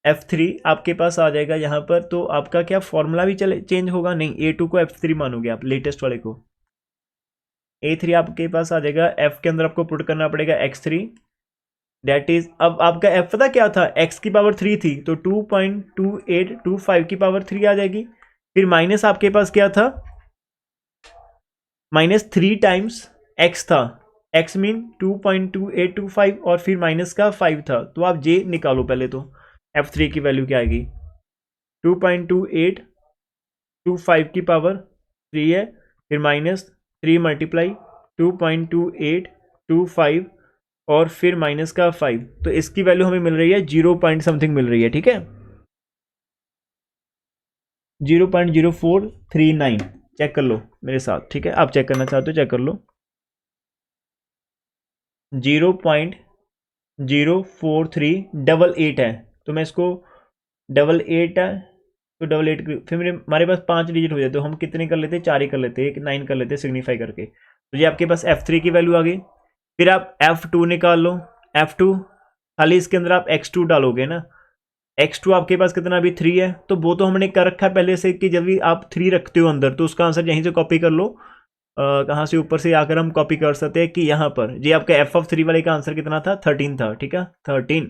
f3 आपके पास आ जाएगा यहाँ पर। तो आपका क्या फॉर्मूला भी चेंज होगा? नहीं, a2 को f3 मानोगे आप, लेटेस्ट वाले को। a3 आपके पास आ जाएगा, f के अंदर आपको पुट करना पड़ेगा x3, दैट इज, अब आपका f पता क्या था, x की पावर 3 थी, तो 2.2825 की पावर 3 आ जाएगी। फिर माइनस आपके पास क्या था, -3 टाइम्स x था, x मीन 2.2825, और फिर माइनस का 5 था। तो आप j निकालो पहले, तो f3 की वैल्यू क्या आएगी, 2.2825 की पावर 3 है, फिर -3 मल्टीप्लाई 2.2825 और फिर माइनस का 5, तो इसकी वैल्यू हमें मिल रही है 0 पॉइंट समथिंग मिल रही है। ठीक है, 0.0439, चेक कर लो मेरे साथ। ठीक है, आप चेक करना चाहते हो चेक कर लो, 0.04388 है, तो मैं इसको 88 है, तो 88 फिर हमारे पास 5 डिजिट हो जाए, तो हम कितने कर लेते, 4 ही कर लेते, एक 9 कर लेते सिग्निफाई करके। तो ये आपके पास f3 की वैल्यू आ गई। फिर आप f2 निकाल लो, f2 खाली इसके अंदर आप x2 डालोगे ना, x2 आपके पास कितना अभी 3 है, तो वो तो हमने कर रखा है पहले से कि जब भी आप 3 रखते हो अंदर तो उसका आंसर यहीं से कॉपी कर लो। कहाँ से, ऊपर से आकर हम कॉपी कर सकते हैं कि यहाँ पर ये आपका f3 वाले का आंसर कितना था, 13 था। ठीक है, 13,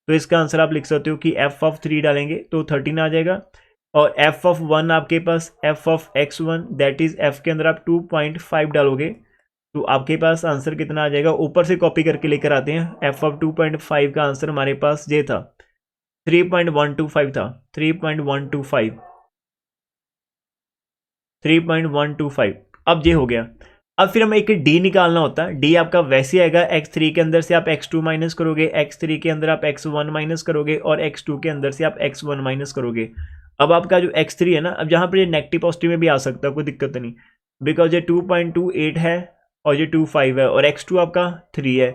तो इसका आंसर आप लिख सकते हो कि f3 डालेंगे तो 13 आ जाएगा। और f1 आपके पास f(x1) दैट इज f के अंदर आप 2.5 डालोगे, तो आपके पास आंसर कितना आ जाएगा, ऊपर से कॉपी करके लेकर आते हैं। f(2.5) का आंसर हमारे पास ये था, 3.125 था, 3.125। अब ये हो गया। अब फिर हमें एक डी निकालना होता है, डी आपका वैसे आएगा, x3 के अंदर से आप x2 माइनस करोगे, x3 के अंदर आप x1 माइनस करोगे, और x2 के अंदर से आप x1 माइनस करोगे। अब आपका जो x3 है ना, अब यहाँ पर ये नेगेटिव पॉजिटिव में भी आ सकता है, कोई दिक्कत नहीं, बिकॉज ये 2.28 है और ये 25 है, और x2 आपका 3 है,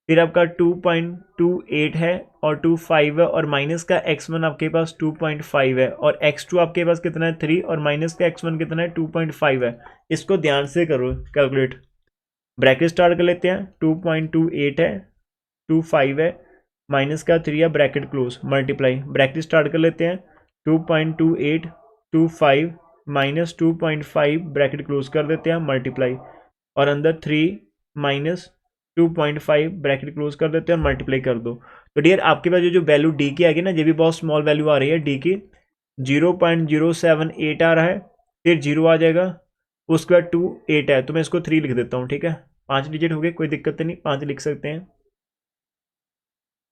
फिर आपका 2.28 है और 25 है और माइनस का x1 आपके पास 2.5 है और x2 आपके पास कितना है 3 और माइनस का x1 कितना है 2.5 है। इसको ध्यान से करो कैलकुलेट। ब्रैकेट स्टार्ट कर लेते हैं। 2.28 है, 25 है, माइनस का 3 है, bracket close, multiply. Bracket start कर लेते हैं। 2.28 25 माइनस 2.5 ब्रैकेट क्लोज कर देते हैं, मल्टीप्लाई। और अंदर 3 माइनस 2.5 ब्रैकेट क्लोज कर देते हैं और मल्टीप्लाई कर दो। तो डियर आपके पास जो वैल्यू डी की आएगी ना, ये भी बहुत स्मॉल वैल्यू आ रही है डी की। 0.078 आ रहा है, फिर 0 आ जाएगा, उसके बाद 28 है, तो मैं इसको 3 लिख देता हूँ। ठीक है, 5 डिजिट हो गए, कोई दिक्कत नहीं, 5 लिख सकते हैं।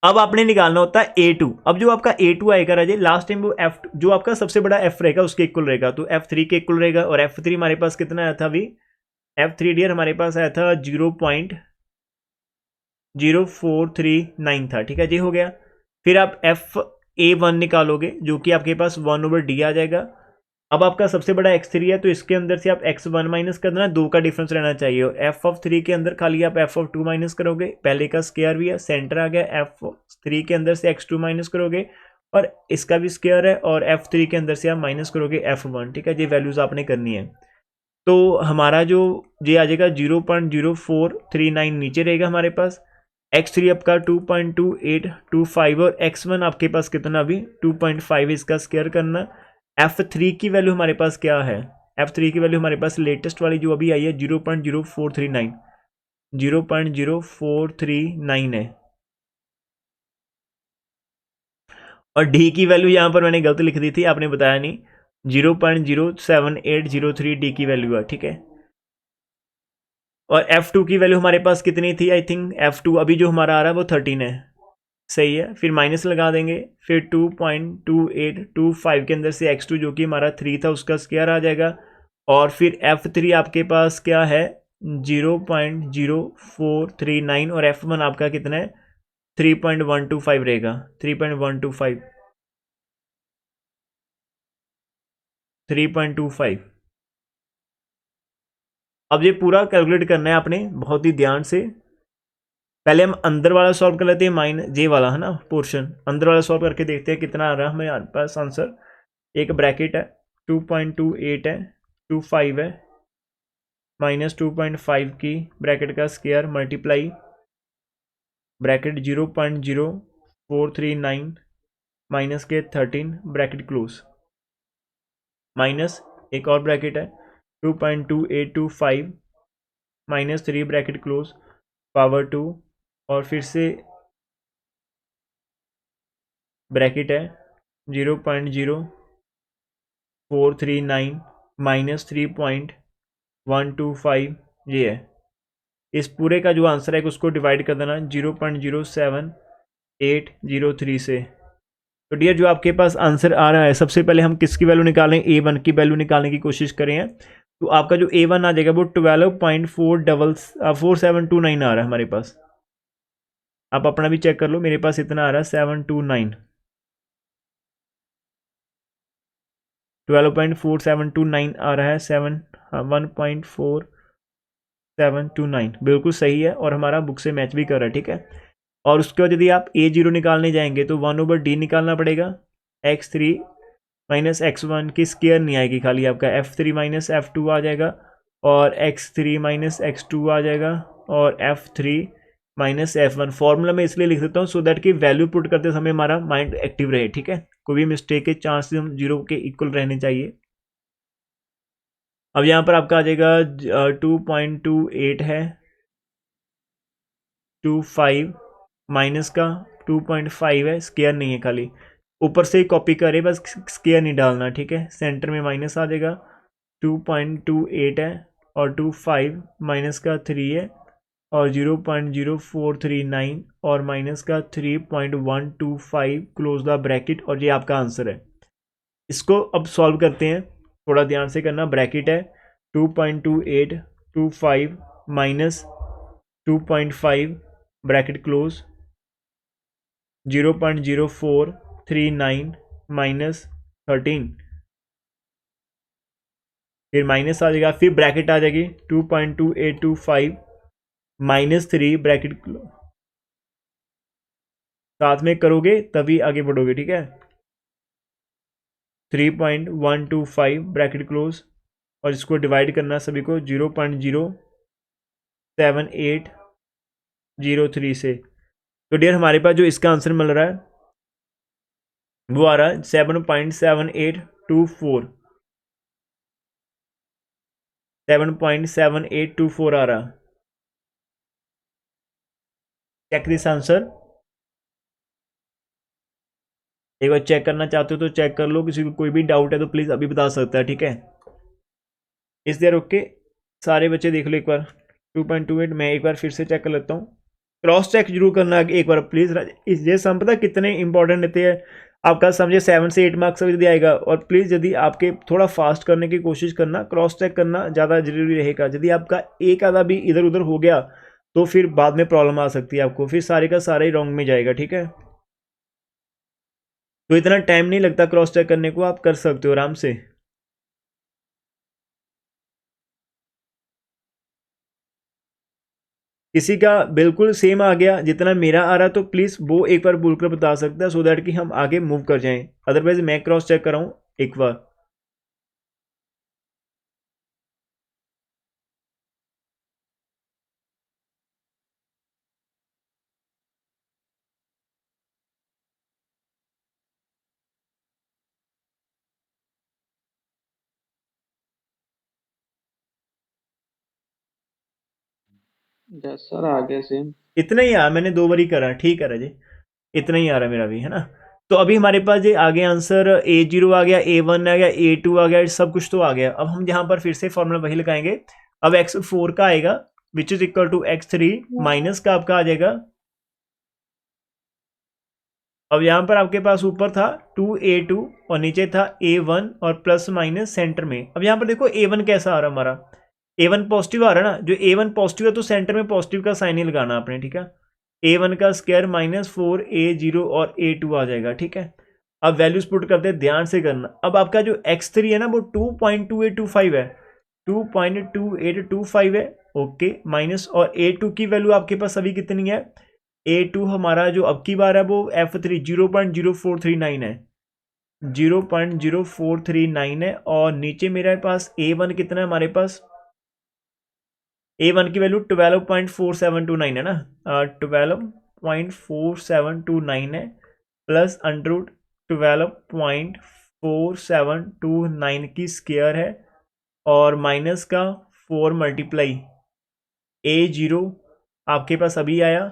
अब आपने निकालना होता है A2। अब जो आपका A2 आएगा राजे, लास्ट टाइम वो F जो आपका सबसे बड़ा F रहेगा उसके इक्वल रहेगा, तो F3 के इक्वल रहेगा। और F3 हमारे पास कितना आया था अभी? F3 डियर हमारे पास आया था 0.0439 था। ठीक है जी, हो गया। फिर आप FA1 निकालोगे जो कि आपके पास 1/D आ जाएगा। अब आपका सबसे बड़ा x3 है, तो इसके अंदर से आप x1 माइनस कर देना, 2 का डिफरेंस रहना चाहिए। और f(3) के अंदर खाली आप f(2) माइनस करोगे, पहले का स्क्वायर भी है, सेंटर आ गया। f(3) के अंदर से x2 माइनस करोगे और इसका भी स्क्वायर है, और f3 के अंदर से आप माइनस करोगे f1। ठीक है, ये वैल्यूज आपने करनी है। तो हमारा जो ये आ जाएगा 0.0439 नीचे रहेगा हमारे पास। x3 आपका 2.2825 और x1 आपके पास कितना अभी 2.5, इसका स्क्वायर करना। F3 की वैल्यू हमारे पास क्या है? F3 की वैल्यू हमारे पास लेटेस्ट वाली जो अभी आई है 0.0439 0.0439 है। और D की वैल्यू यहाँ पर मैंने गलत लिख दी थी, आपने बताया नहीं, 0.07803 D की वैल्यू है। ठीक है, और F2 की वैल्यू हमारे पास कितनी थी? आई थिंक F2 अभी जो हमारा आ रहा है वो 13 है, सही है। फिर माइनस लगा देंगे, फिर 2.2825 के अंदर से x2 जो कि हमारा 3 था उसका स्क्वायर आ जाएगा। और फिर F3 आपके पास क्या है 0.0439 और F1 आपका कितना है 3.125 रहेगा, 3.25। अब ये पूरा कैलकुलेट करना है आपने बहुत ही ध्यान से। पहले हम अंदर वाला सॉल्व कर लेते हैं, जे वाला है ना पोर्शन, अंदर वाला सॉल्व करके देखते हैं कितना आ रहा है हमें पास आंसर। एक ब्रैकेट है, 2.28 है, 25 है, माइनस 2.5 की ब्रैकेट का स्क्वायर, मल्टीप्लाई ब्रैकेट 0.0439 माइनस के 13 ब्रैकेट क्लोज, माइनस एक और ब्रैकेट है 2.2825 माइनस 3 ब्रैकेट क्लोज पावर 2 और फिर से ब्रैकेट है 0.0439 माइनस 3.125, ये है। इस पूरे का जो आंसर है उसको डिवाइड कर देना 0.07803 से। तो डियर जो आपके पास आंसर आ रहा है, सबसे पहले हम किसकी वैल्यू निकालें? A1 की वैल्यू निकालने की कोशिश करें। तो आपका जो A1 आ जाएगा वो 12.4729 आ रहा है हमारे पास। आप अपना भी चेक कर लो, मेरे पास इतना आ रहा है 729, 12.4729 आ रहा है, 1.4729 बिल्कुल सही है और हमारा बुक से मैच भी कर रहा है। ठीक है, और उसके बाद यदि आप A0 निकालने जाएंगे तो 1/D निकालना पड़ेगा। x3 माइनस x1 की स्क्वायर नहीं आएगी, खाली आपका f3 माइनस f2 आ जाएगा और x3 माइनस x2 आ जाएगा और f3 माइनस f1। फॉर्मूला में इसलिए लिख देता हूँ सो दैट कि वैल्यू पुट करते समय हमारा माइंड एक्टिव रहे। ठीक है, कोई भी मिस्टेक के चांसेस हम 0 के इक्वल रहने चाहिए। अब यहाँ पर आपका आ जाएगा 2.28 है, 25 माइनस का 2.5 है, स्क्वायर नहीं है, खाली ऊपर से ही कॉपी करे, बस स्क्वायर नहीं डालना। ठीक है, सेंटर में माइनस आ जाएगा, 2.28 है और 25 माइनस का 3 है और 0.0439 और माइनस का 3.125 क्लोज द ब्रैकेट, और ये आपका आंसर है। इसको अब सॉल्व करते हैं, थोड़ा ध्यान से करना। ब्रैकेट है 2.2825 माइनस 2.5 ब्रैकेट क्लोज, 0.0439 माइनस 13, फिर माइनस आ जाएगा, फिर ब्रैकेट आ जाएगी 2.2825 माइनस 3 ब्रैकेट साथ में करोगे तभी आगे बढ़ोगे, ठीक है। 3.125 ब्रैकेट क्लोज, और इसको डिवाइड करना सभी को 0.07803 से। तो डियर हमारे पास जो इसका आंसर मिल रहा है वो आ रहा है 7.7824, 7.7824 आ रहा। Check this answer. एक बार चेक करना चाहते हो तो चेक कर लो, किसी को कोई भी डाउट है तो प्लीज अभी बता सकता है, ठीक है। इस देर ओके, सारे बच्चे देख लो एक बार। 2.28 मैं एक बार फिर से चेक कर लेता हूँ, क्रॉस चेक जरूर करना एक बार प्लीज। ये सम पता कितने इंपॉर्टेंट रहते हैं आपका, समझे 7 से 8 मार्क्स यदि आएगा। और प्लीज यदि आपके थोड़ा फास्ट करने की कोशिश करना, क्रॉस चेक करना ज़्यादा जरूरी रहेगा। यदि आपका एक आधा भी इधर उधर हो गया तो फिर बाद में प्रॉब्लम आ सकती है आपको, फिर सारे का सारा ही रॉन्ग में जाएगा, ठीक है। तो इतना टाइम नहीं लगता क्रॉस चेक करने को, आप कर सकते हो आराम से। किसी का बिल्कुल सेम आ गया जितना मेरा आ रहा तो प्लीज वो एक बार बोलकर बता सकता है, सो दैट कि हम आगे मूव कर जाएं। अदरवाइज मैं क्रॉस चेक कर रहा हूं एक बार। यस सर, आ गया सेम। इतना ही आ, मैंने 2 बार ही करा, ठीक है राजे, इतना ही आ रहा है मेरा भी, है ना। तो अभी हमारे पास ये आगे आंसर A0 आ गया, A1 आ गया, A2 आ गया, सब कुछ तो आ गया। अब हम यहाँ पर फिर से फॉर्मूला वही लगाएंगे। अब x4 का आएगा which is equal to x3 minus का आपका आ जाएगा। अब यहाँ पर आपके पास ऊपर था 2A2 और नीचे था A1 और प्लस माइनस सेंटर में। अब यहाँ पर देखो A1 कैसा आ रहा है हमारा, A1 पॉजिटिव आ रहा है ना। जो A1 पॉजिटिव है तो सेंटर में पॉजिटिव का साइन ही लगाना आपने, ठीक है। A1 का स्क्वायर माइनस 4A0 और A2 आ जाएगा, ठीक है। अब वैल्यूज पुट करते हैं, ध्यान से करना। अब आपका जो x3 है ना वो 2.2825 है, 2.2825 है, ओके। माइनस और A2 की वैल्यू आपके पास अभी कितनी है, A2 हमारा जो अब की बार है वो F3 0.0439 है, 0.0439 है। और नीचे मेरे पास A1 कितना है हमारे पास, A1 की वैल्यू 12.4729 है ना, 12.4729 है, प्लस अंडर 12.4729 की स्क्वायर है, और माइनस का 4 मल्टीप्लाई A0 आपके पास अभी आया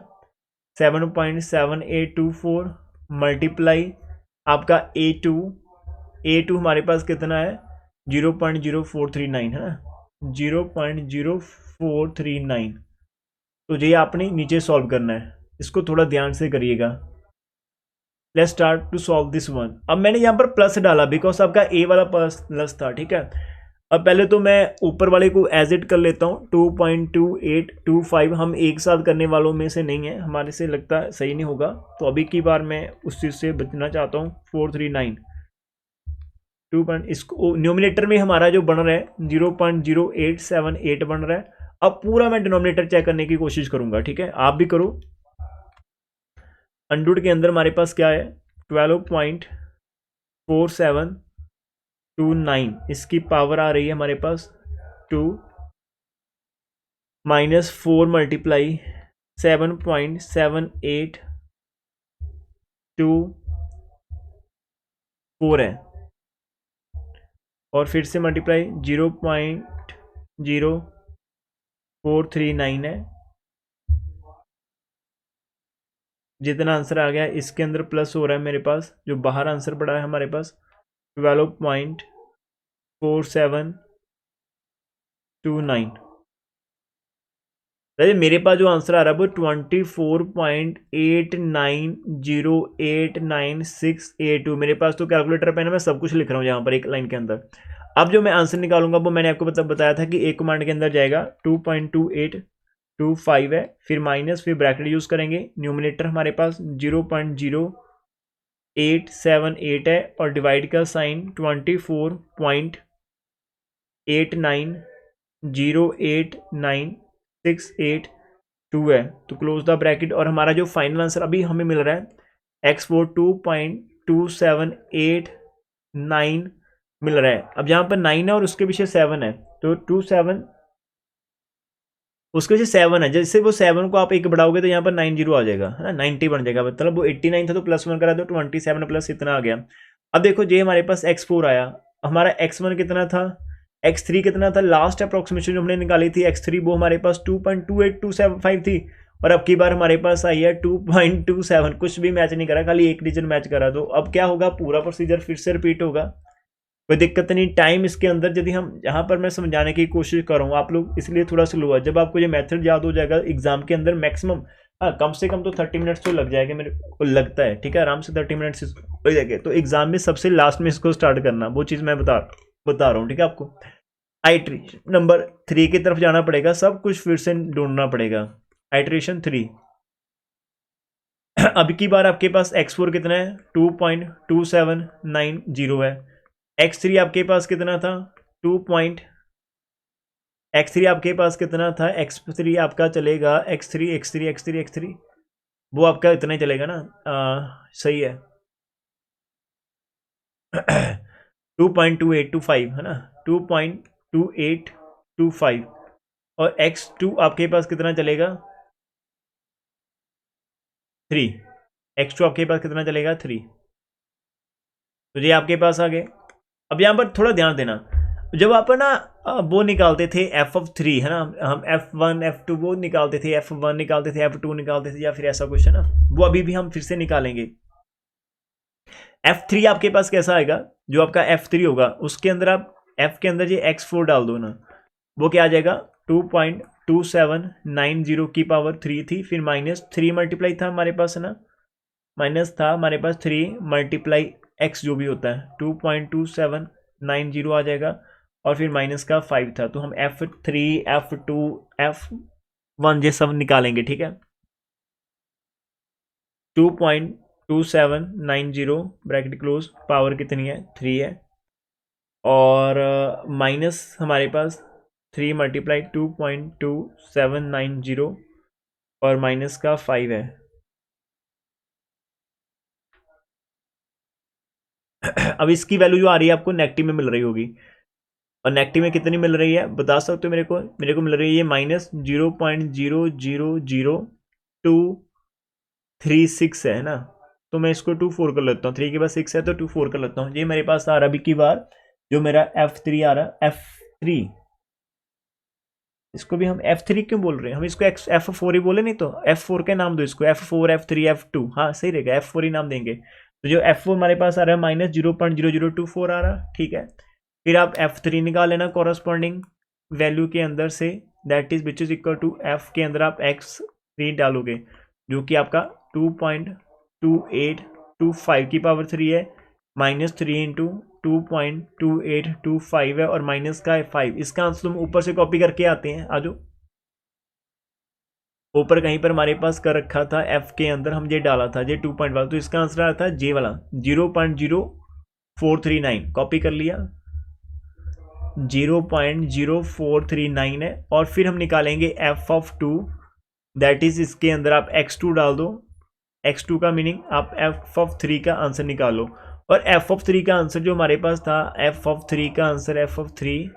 7.7824 मल्टीप्लाई आपका A2 हमारे पास कितना है 0.0439 है ना, 0.0439। तो ये आपने नीचे सॉल्व करना है, इसको थोड़ा ध्यान से करिएगा। Let's start to solve this one. अब मैंने यहाँ पर प्लस डाला बिकॉज आपका ए वाला प्लस था, ठीक है। अब पहले तो मैं ऊपर वाले को एज इट कर लेता हूँ, 2.2825 हम एक साथ करने वालों में से नहीं है, हमारे से लगता है सही नहीं होगा, तो अभी की बार मैं उस चीज़ से बचना चाहता हूँ। 439 2. इसको न्यूमिनेटर में हमारा जो बन रहा है 0.0878 बन रहा है। अब पूरा मैं डिनोमिनेटर चेक करने की कोशिश करूंगा, ठीक है, आप भी करो। अंडूड के अंदर हमारे पास क्या है 12.4729, इसकी पावर आ रही है हमारे पास 2 माइनस 4 मल्टीप्लाई 7.7824 है, और फिर से मल्टीप्लाई 0.0439 है। जितना आंसर आ गया इसके अंदर प्लस हो रहा है मेरे पास, जो बाहर आंसर पड़ा है हमारे पास 12.4729। मेरे पास जो आंसर आ रहा है वो 24.89089682। मेरे पास तो कैलकुलेटर पे ना मैं सब कुछ लिख रहा हूँ यहाँ पर एक लाइन के अंदर। अब जो मैं आंसर निकालूंगा वो मैंने आपको बताया था कि एक कमांड के अंदर जाएगा 2.2825 है, फिर माइनस, फिर ब्रैकेट यूज करेंगे। न्यूमिनेटर हमारे पास 0.0878 है, और डिवाइड का साइन 24.89089682 है, तो क्लोज द ब्रैकेट। और हमारा जो फाइनल आंसर अभी हमें मिल रहा है x4 2.2789 मिल रहा है। अब यहाँ पर 9 है और उसके पीछे 7 है, तो 27 उसके पीछे 7 है, जैसे वो 7 को आप एक बढ़ाओगे तो यहाँ पर 90 आ जाएगा, है ना, 90 बन जाएगा। मतलब वो 89 था तो +1 करा तो 27 प्लस इतना आ गया। अब देखो ये हमारे पास x4 आया, हमारा x1 कितना था, x3 कितना था, लास्ट अप्रोक्सीमेशन जो हमने निकाली थी x3 वो हमारे पास 2.28275 थी, और अब की बार हमारे पास आई है 2.27। कुछ भी मैच नहीं करा, खाली एक डिजिट मैच करा। तो अब क्या होगा, पूरा प्रोसीजर फिर से रिपीट होगा, कोई दिक्कत नहीं। टाइम इसके अंदर यदि हम यहाँ पर मैं समझाने की कोशिश कर रहा हूँ, आप लोग इसलिए थोड़ा स्लो है, जब आपको ये मेथड याद हो जाएगा एग्जाम के अंदर मैक्सिमम, हाँ कम से कम तो 30 मिनट्स तो लग जाएगा मेरे को लगता है, ठीक है, आराम से 30 मिनट्स हो जाएंगे। तो एग्जाम में सबसे लास्ट में इसको स्टार्ट करना, वो चीज़ मैं बता रहा हूँ, ठीक है। आपको आइट्रेशन नंबर 3 की तरफ जाना पड़ेगा, सब कुछ फिर से ढूंढना पड़ेगा। आइट्रेशन 3, अब की बार आपके पास x4 कितना है, 2.2790 है। x3 आपके पास कितना था, x3 आपके पास कितना था, x3 आपका चलेगा, x3 वो आपका इतना ही चलेगा ना, सही है 2.2825 है ना, 2.2825, और x2 आपके पास कितना चलेगा, 3, x2 आपके पास कितना चलेगा, 3। तो ये आपके पास आ गए। अब यहाँ पर थोड़ा ध्यान देना, जब आप ना वो निकालते थे f(3) है ना, हम f1 f2 वो निकालते थे, f1 निकालते थे, f2 निकालते थे, या फिर ऐसा कुछ है ना, वो अभी भी हम फिर से निकालेंगे। f3 आपके पास कैसा आएगा, जो आपका f3 होगा उसके अंदर आप f के अंदर ये x4 डाल दो ना, वो क्या आ जाएगा, 2.2790 की पावर 3 थी, फिर -3 मल्टीप्लाई था हमारे पास, है ना, माइनस था हमारे पास 3 मल्टीप्लाई x जो भी होता है 2.2790 आ जाएगा, और फिर माइनस का 5 था। तो हम f3 f2 f1 ये सब निकालेंगे, ठीक है। 2.2790 ब्रैकेट क्लोज, पावर कितनी है, 3 है, और माइनस हमारे पास 3 मल्टीप्लाई 2.2790 और माइनस का 5 है। अब इसकी वैल्यू जो आ रही है आपको नेगेटिव में मिल रही होगी, और नेगेटिव में कितनी मिल रही है बता सकते हो मेरे को मिल रही है -0.000236 है ना। तो मैं इसको 24 कर लेता हूँ, 3 के बाद 6 है तो 24 कर लेता हूँ। ये मेरे पास आ रहा अभी की बार जो मेरा f3 आ रहा, f3 इसको भी हम f3 क्यों बोल रहे हैं, हम इसको f4 ही बोले, नहीं तो f4 के नाम दो इसको, f4 f3 f2, हाँ सही रहेगा, f4 ही नाम देंगे। तो जो f4 हमारे पास आ रहा है -0.0024 आ रहा, ठीक है। फिर आप f3 निकाल लेना कॉरस्पॉन्डिंग वैल्यू के अंदर से, that is which is equal to f के अंदर आप x3 डालोगे, जो कि आपका 2.2825 की पावर 3 है, -3 इंटू 2.2825 है, और माइनस का है 5। इसका आंसर हम ऊपर से कॉपी करके आते हैं, आ जाओ। ऊपर कहीं पर हमारे पास कर रखा था f के अंदर, हम ये डाला था ये 2.1, तो इसका आंसर आया था जे वाला 0.0439, कॉपी कर लिया, 0.0439 है। और फिर हम निकालेंगे f(2), दैट इज इसके अंदर आप x2 डाल दो, x2 का मीनिंग आप f(3) का आंसर निकालो, और f(3) का आंसर जो हमारे पास था, f(3) का आंसर f(3)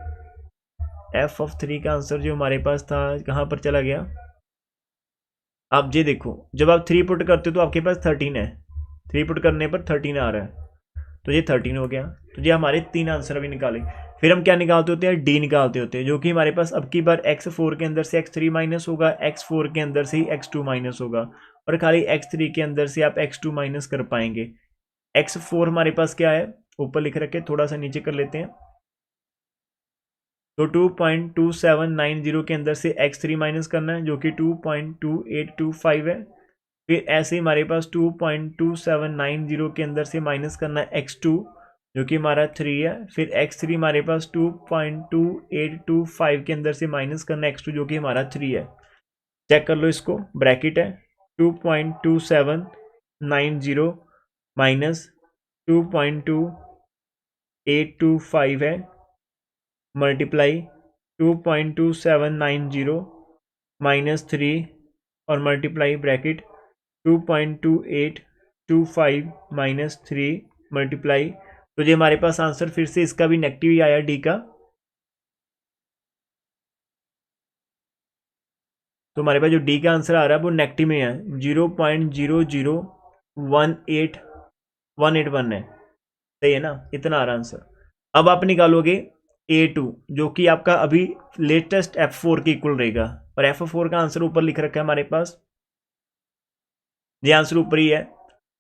का आंसर जो हमारे पास था कहाँ पर चला गया, आप ये देखो, जब आप 3 पुट करते हो तो आपके पास 13 है, 3 पुट करने पर 13 आ रहा है, तो ये 13 हो गया। तो ये हमारे 3 आंसर अभी निकाले। फिर हम क्या निकालते होते हैं, डी निकालते होते हैं, जो कि हमारे पास अब की बार x4 के अंदर से x3 माइनस होगा, x4 के अंदर से ही x2 माइनस होगा, और खाली x3 के अंदर से आप x2 माइनस कर पाएंगे। x4 हमारे पास क्या है, ऊपर लिख रखे, थोड़ा सा नीचे कर लेते हैं, तो 2.2790 के अंदर से x3 माइनस करना है, जो कि 2.2825 है। फिर ऐसे ही हमारे पास 2.2790 के अंदर से माइनस करना है x2, जो कि हमारा 3 है। फिर x3 हमारे पास 2.2825 के अंदर से माइनस करना है x2, जो कि हमारा 3 है। चेक कर लो इसको, ब्रैकेट है 2.2790 माइनस 2.2825 है, मल्टीप्लाई 2.2790 माइनस 3 और मल्टीप्लाई ब्रैकेट 2.28 25 माइनस 3 मल्टीप्लाई, तो ये हमारे पास आंसर फिर से इसका भी नेगेटिव ही आया डी का। तो हमारे पास जो डी का आंसर आ रहा है वो नेगेटिव में है, 0.00181 है। सही है ना, इतना आ रहा आंसर। अब आप निकालोगे A2 जो कि आपका अभी लेटेस्ट F4 के इक्वल रहेगा, और F4 का आंसर ऊपर लिख रखा है हमारे पास, ये आंसर ऊपर ही है,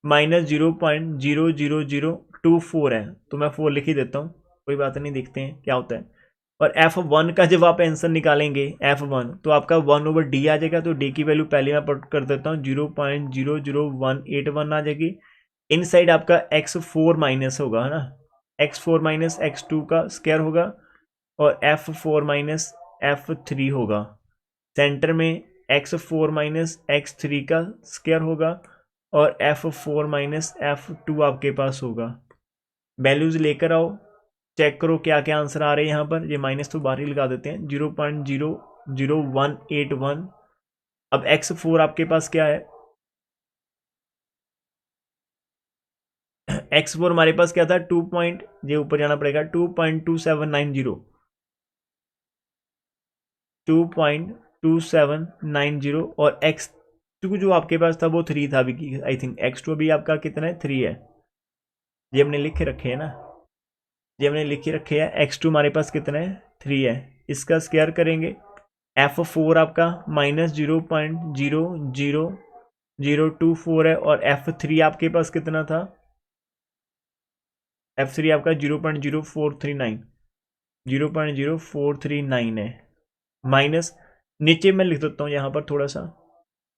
-0.00024 है। तो मैं 4 लिख ही देता हूँ, कोई बात नहीं, देखते हैं क्या होता है। और F1 का जब आप आंसर निकालेंगे F1 तो आपका 1/D आ जाएगा। तो D की वैल्यू पहले मैं पुट कर देता हूँ, 0.00181 आ जाएगी। इन साइड आपका x4 माइनस होगा, है ना, x4 माइनस x2 का स्क्वायर होगा, और f4 माइनस f3 होगा। सेंटर में x4 माइनस x3 का स्क्वायर होगा, और f4 माइनस f2 आपके पास होगा। वैल्यूज लेकर आओ, चेक करो क्या क्या आंसर आ रहे हैं यहाँ पर। ये माइनस तो बाहर ही लगा देते हैं, 0.00181। अब x4 आपके पास क्या है, x4 हमारे पास क्या था, 2 पॉइंट, ये ऊपर जाना पड़ेगा, 2.2790, 2.2790, और x2 जो आपके पास था वो 3 था अभी, आई थिंक x2 अभी आपका कितना है, 3 है। ये हमने लिख के रखे हैं ना, ये हमने लिख के रखे हैं, x2 हमारे पास कितना है, 3 है। इसका स्क्वायर करेंगे, f4 आपका -0.00024 है, और f3 आपके पास कितना था, f3 आपका 0.0439 है, माइनस, नीचे मैं लिख देता हूँ यहाँ पर थोड़ा सा,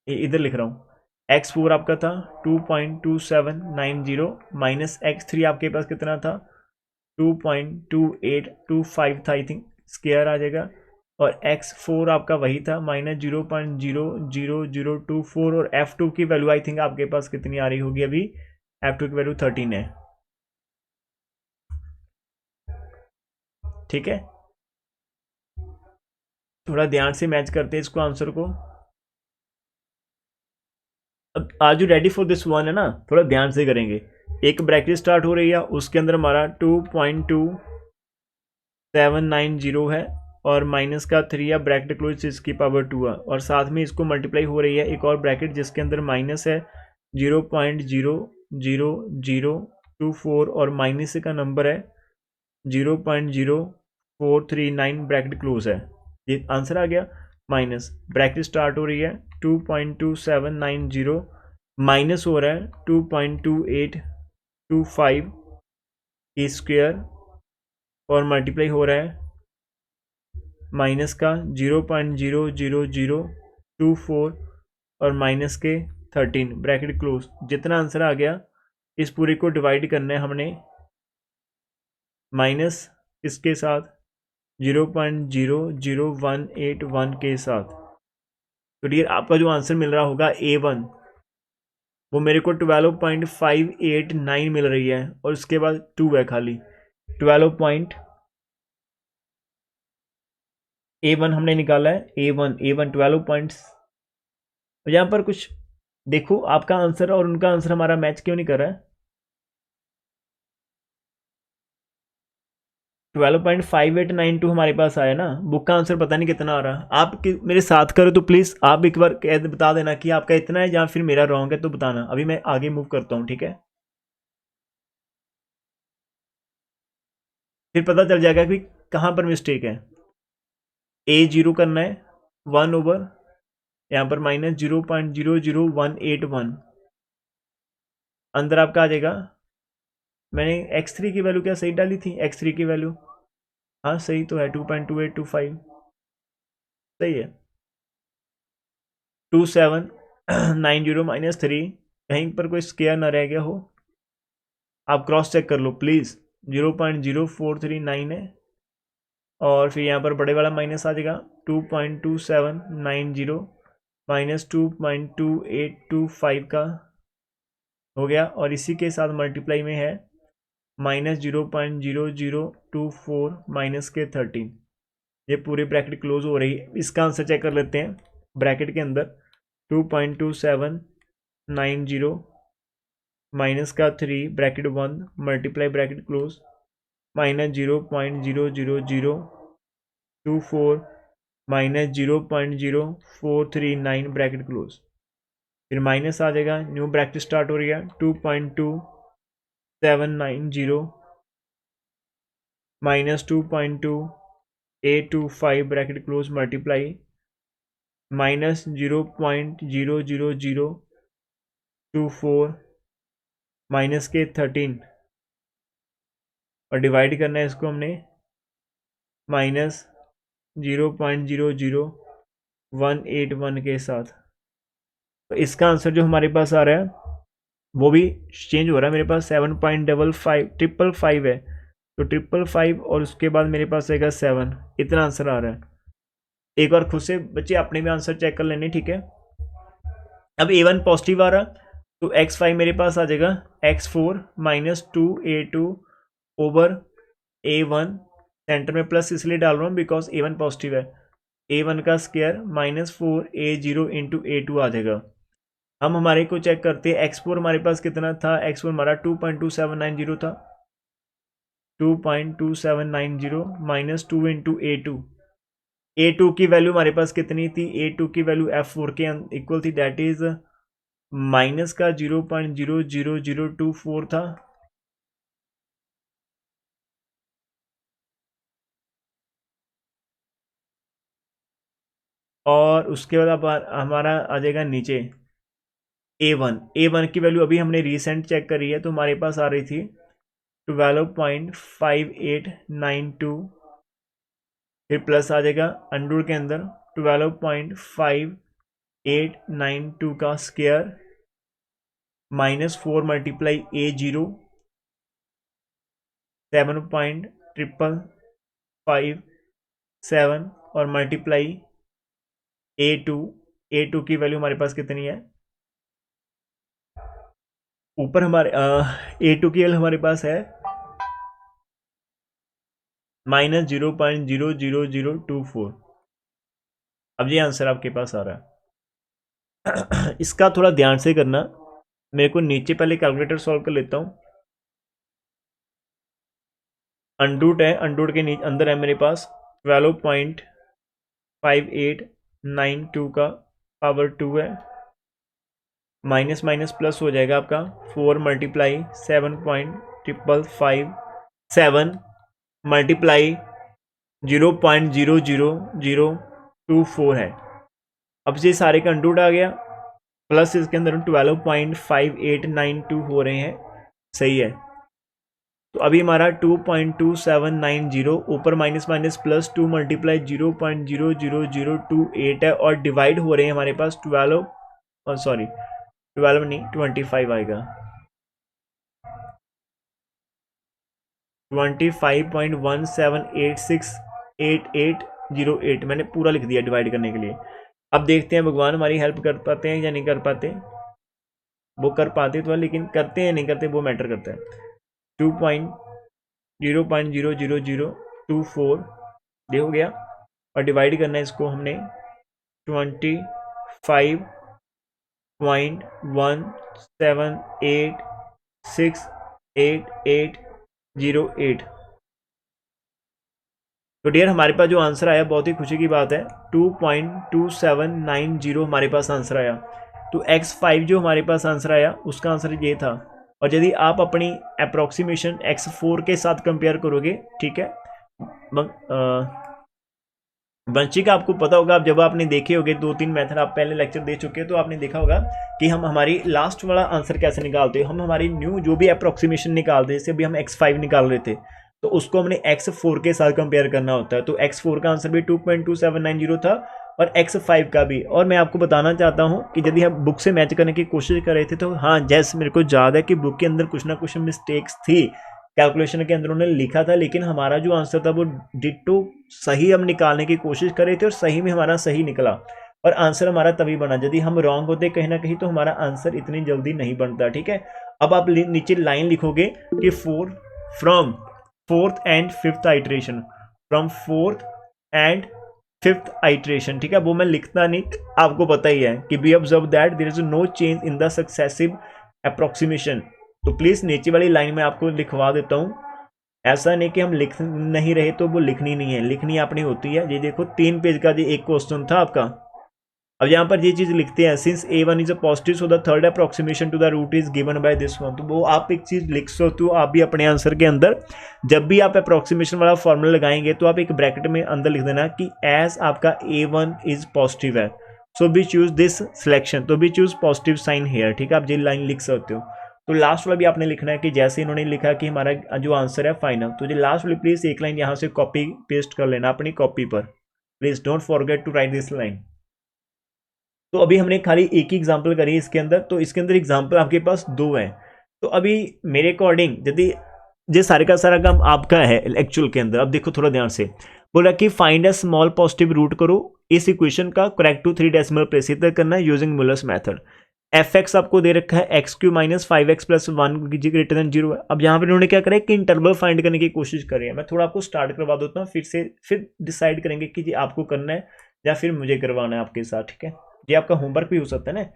इधर लिख रहा हूँ, x4 आपका था 2.2790, माइनस x3 आपके पास कितना था, 2.2825 था, आई थिंक स्क्वायर आ जाएगा, और x4 आपका वही था, -0.00024, और f2 की वैल्यू आई थिंक आपके पास कितनी आ रही होगी अभी, f2 की वैल्यू 13 है। ठीक है, थोड़ा ध्यान से मैच करते हैं इसको, आंसर को। अब are you ready for this one, है ना, थोड़ा ध्यान से करेंगे। एक ब्रैकेट स्टार्ट हो रही है, उसके अंदर हमारा 2.2790 है, और माइनस का 3 है, ब्रैकेट क्लोज इसकी पावर 2 है, और साथ में इसको मल्टीप्लाई हो रही है एक और ब्रैकेट जिसके अंदर माइनस है 0.00024, और माइनस का नंबर है 0.0439, ब्रैकेट क्लोज है। ये आंसर आ गया। माइनस ब्रैकेट स्टार्ट हो रही है 2.2790, माइनस हो रहा है 2.2825 की स्क्वायर, और मल्टीप्लाई हो रहा है माइनस का 0.00024, और माइनस के 13, ब्रैकेट क्लोज। जितना आंसर आ गया इस पूरे को डिवाइड करना है हमने माइनस इसके साथ 0.00181 के साथ। तो डियर आपका जो आंसर मिल रहा होगा A1, वो मेरे को 12.589 मिल रही है, और उसके बाद 2 है खाली, 12. A1 हमने निकाला है, A1 12 पॉइंट्स। तो यहाँ पर कुछ देखो, आपका आंसर और उनका आंसर हमारा मैच क्यों नहीं कर रहा है। 12.5892 हमारे पास आया ना, बुक का आंसर पता नहीं कितना आ रहा। आप मेरे साथ करो तो प्लीज़ आप एक बार बता देना कि आपका इतना है या फिर मेरा रॉन्ग है, तो बताना। अभी मैं आगे मूव करता हूँ, ठीक है, फिर पता चल जाएगा कि कहाँ पर मिस्टेक है। A0 करना है 1/, यहाँ पर -0.00181, अंदर आपका आ जाएगा। मैंने x3 की वैल्यू क्या सही डाली थी, x3 की वैल्यू, हाँ सही तो है, 2.2825 सही है। 2790 -3, कहीं पर कोई स्क्वायर ना रह गया हो, आप क्रॉस चेक कर लो प्लीज़। 0.0439 है, और फिर यहाँ पर बड़े वाला माइनस आ जाएगा 2.2790 -2.2825 का हो गया, और इसी के साथ मल्टीप्लाई में है -0.0024 माइनस के 13। ये पूरी ब्रैकेट क्लोज हो रही है। इसका आंसर चेक कर लेते हैं। ब्रैकेट के अंदर 2.2790 माइनस का 3 bracket 1 multiply bracket close minus 0.00024 minus 0.0439 bracket close, फिर माइनस आ जाएगा, न्यू ब्रैकेट स्टार्ट हो रही है 2.2790 minus 2.2825 bracket close multiply minus 0.00024 minus के 13 और डिवाइड करना है इसको हमने माइनस 0.00181 के साथ। तो इसका आंसर जो हमारे पास आ रहा है वो भी चेंज हो रहा है, मेरे पास 7.55 है, तो 555 और उसके बाद मेरे पास आएगा 7, इतना आंसर आ रहा है। एक बार खुद से बच्चे अपने में आंसर चेक कर लेने, ठीक है। अब A1 पॉजिटिव आ रहा तो x5 मेरे पास आ जाएगा x4 minus 2a2 over A1, centre में प्लस इसलिए डाल रहा हूँ बिकॉज A1 पॉजिटिव है, A1 का square minus 4a0 into A2 आ जाएगा। हम हमारे को चेक करते हैं, x4 हमारे पास कितना था, x4 हमारा 2.2790 था, 2.2790 माइनस 2 इंटू A2 की वैल्यू हमारे पास कितनी थी, A2 की वैल्यू F4 के इक्वल थी, दैट इज माइनस का 0.00024 था, और उसके बाद अब हमारा आ जाएगा नीचे A1 की वैल्यू अभी हमने रिसेंट चेक करी है तो हमारे पास आ रही थी 12.5892, फिर प्लस आ जाएगा अंडर के अंदर 12.5892 का स्क्वायर माइनस 4 मल्टीप्लाई A0 7.557 और मल्टीप्लाई A2 की वैल्यू हमारे पास कितनी है, ऊपर हमारे A2 की वैल्यू हमारे पास है माइनस 0.00024। अब ये आंसर आपके पास आ रहा है। इसका थोड़ा ध्यान से करना, मेरे को नीचे पहले कैलकुलेटर सॉल्व कर लेता हूँ। अंडरूट है, अंडरूट के नीचे अंदर है मेरे पास 12.5892 का पावर 2 है, माइनस माइनस प्लस हो जाएगा आपका 4 मल्टीप्लाई 7.557 मल्टीप्लाई 0.00024 है। अब ये सारे का अंडरूट आ गया, प्लस इसके अंदर 12.5892 हो रहे हैं, सही है। तो अभी हमारा 2.2790 ऊपर माइनस माइनस प्लस 2 मल्टीप्लाई 0.00028 है, और डिवाइड हो रहे हैं हमारे पास 12 नहीं 25 आएगा, 25.17868808 मैंने पूरा लिख दिया डिवाइड करने के लिए। अब देखते हैं भगवान हमारी हेल्प कर पाते हैं या नहीं कर पाते, वो कर पाते तो है लेकिन करते हैं नहीं करते वो मैटर करता है। 2.0.00024 ये हो गया, और डिवाइड करना है इसको हमने 25.17868808। तो डियर हमारे पास जो आंसर आया बहुत ही खुशी की बात है, 2.2790 हमारे पास आंसर आया। तो x5 जो हमारे पास आंसर आया उसका आंसर ये था, और यदि आप अपनी अप्रोक्सीमेशन x4 के साथ कंपेयर करोगे, ठीक है वंशिका, आपको पता होगा, आप जब आपने देखे होंगे 2-3 मेथड आप पहले लेक्चर दे चुके हैं तो आपने देखा होगा कि हम हमारी लास्ट वाला आंसर कैसे निकालते हैं। हम हमारी न्यू जो भी अप्रोक्सीमेशन निकालते हैं, जैसे अभी हम x5 निकाल रहे थे तो उसको हमने x4 के साथ कंपेयर करना होता है। तो x4 का आंसर भी 2.2790 था और x5 का भी। और मैं आपको बताना चाहता हूं कि यदि हम बुक से मैच करने की कोशिश कर रहे थे तो हाँ जैसे मेरे को याद है कि बुक के अंदर कुछ ना कुछ मिस्टेक्स थी, कैलकुलेशन के अंदर उन्होंने लिखा था, लेकिन हमारा जो आंसर था वो डिट्टो सही हम निकालने की कोशिश कर रहे थे और सही में हमारा सही निकला। और आंसर हमारा तभी बना, यदि हम रॉन्ग होते कहीं ना कहीं तो हमारा आंसर इतनी जल्दी नहीं बनता, ठीक है। अब आप नीचे लाइन लिखोगे कि from fourth and fifth iteration, from fourth and fifth iteration, ठीक है। वो मैं लिखता नहीं, आपको पता ही है कि we observe that there is no change in the successive approximation, तो प्लीज़ नीचे वाली लाइन में आपको लिखवा देता हूँ, ऐसा नहीं कि हम लिख नहीं रहे तो वो लिखनी नहीं है, लिखनी अपनी होती है। ये देखो 3 पेज का ये एक क्वेश्चन था आपका। अब यहाँ पर ये चीज़ लिखते हैं, since a1 is a positive so the third approximation to the root is given by this one. तो वो आप एक चीज़ लिख सकते हो आप भी अपने आंसर के अंदर, जब भी आप अप्रोक्सीमेशन वाला फॉर्मूला लगाएंगे तो आप एक ब्रैकेट में अंदर लिख देना कि एज आपका a1 इज पॉजिटिव है, so we choose this selection, तो we choose positive sign here. ठीक है, आप ये लाइन लिख सकते हो। तो लास्ट वाला भी आपने लिखना है कि जैसे इन्होंने लिखा कि हमारा जो आंसर है फाइनल, तो ये लास्ट वाली प्लीज एक लाइन यहाँ से कॉपी पेस्ट कर लेना अपनी कॉपी पर, please don't forget to write this line. तो अभी हमने खाली एक ही एग्जाम्पल करी है इसके अंदर, तो इसके अंदर एग्जाम्पल आपके पास 2 हैं। तो अभी मेरे अकॉर्डिंग यदि ये सारे का सारा काम आपका है एक्चुअल के अंदर, अब देखो थोड़ा ध्यान से, बोला कि find a small positive root करो, इस इक्वेशन का करेक्ट टू 3 डेसिमल प्लेस इधर करना है using Muller's method. F x आपको दे रखा है x Q minus 5x plus 1 greater than 0 है। अब यहाँ पे उन्होंने क्या करा है कि इंटरवल फाइंड करने की कोशिश करी है। मैं थोड़ा आपको स्टार्ट करवा देता हूँ, फिर डिसाइड करेंगे कि जी आपको करना है या फिर मुझे करवाना है आपके साथ। ठीक है, ये आपका होमवर्क भी हो सकता है ना।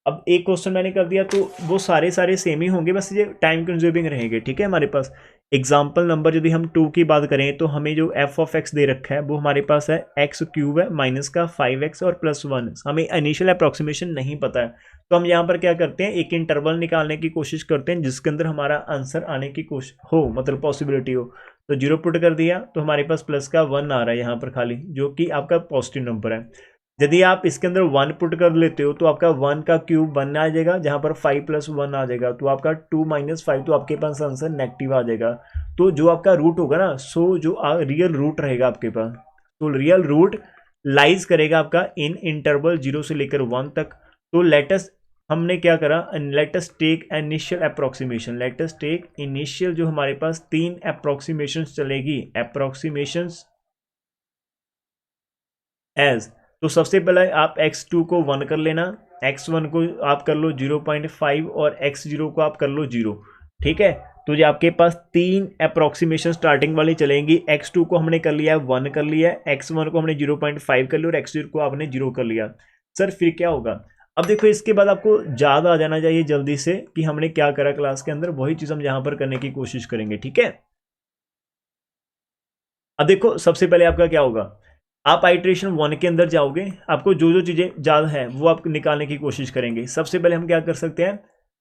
अब एक क्वेश्चन मैंने कर दिया तो वो सारे सेम ही होंगे, बस ये टाइम कंज्यूमिंग रहेंगे। ठीक है, हमारे पास एग्जाम्पल नंबर यदि हम 2 की बात करें तो हमें जो एफ ऑफ एक्स दे रखा है वो हमारे पास है एक्स क्यूब है माइनस का 5x और प्लस 1। हमें इनिशियल अप्रॉक्सीमेशन नहीं पता है, तो हम यहाँ पर क्या करते हैं, एक इंटरवल निकालने की कोशिश करते हैं जिसके अंदर हमारा आंसर आने की कोशिश हो, मतलब पॉसिबिलिटी हो। तो 0 पुट कर दिया तो हमारे पास प्लस का 1 आ रहा है यहाँ पर खाली, जो कि आपका पॉजिटिव नंबर है। यदि आप इसके अंदर 1 पुट कर लेते हो तो आपका 1 का क्यूब 1 आ जाएगा, जहां पर 5 प्लस 1 आ जाएगा, तो आपका 2 माइनस 5, तो आपके पास आंसर नेगेटिव आ जाएगा। तो जो आपका रूट होगा ना, सो जो रियल रूट रहेगा आपके पास, तो रियल रूट लाइज करेगा आपका इन इंटरवल 0 से लेकर 1 तक। तो लेटेस्ट हमने क्या करा, let us take initial approximation, let us take initial जो हमारे पास 3 अप्रोक्सीमेशन चलेगी, अप्रोक्सीमेशन एज। तो सबसे पहले आप x2 को 1 कर लेना, x1 को आप कर लो 0.5 और x0 को आप कर लो 0। ठीक है, तो ये आपके पास 3 अप्रोक्सीमेशन स्टार्टिंग वाली चलेंगी। x2 को हमने कर लिया है 1 कर लिया है, x1 को हमने 0.5 कर लिया और x0 को आपने 0 कर लिया। सर फिर क्या होगा, अब देखो इसके बाद आपको याद आ जाना चाहिए जल्दी से कि हमने क्या करा क्लास के अंदर, वही चीज हम यहाँ पर करने की कोशिश करेंगे। ठीक है, अब देखो सबसे पहले आपका क्या होगा, आप आइट्रेशन 1 के अंदर जाओगे, आपको जो जो चीज़ें ज़्यादा है वो आप निकालने की कोशिश करेंगे। सबसे पहले हम क्या कर सकते हैं,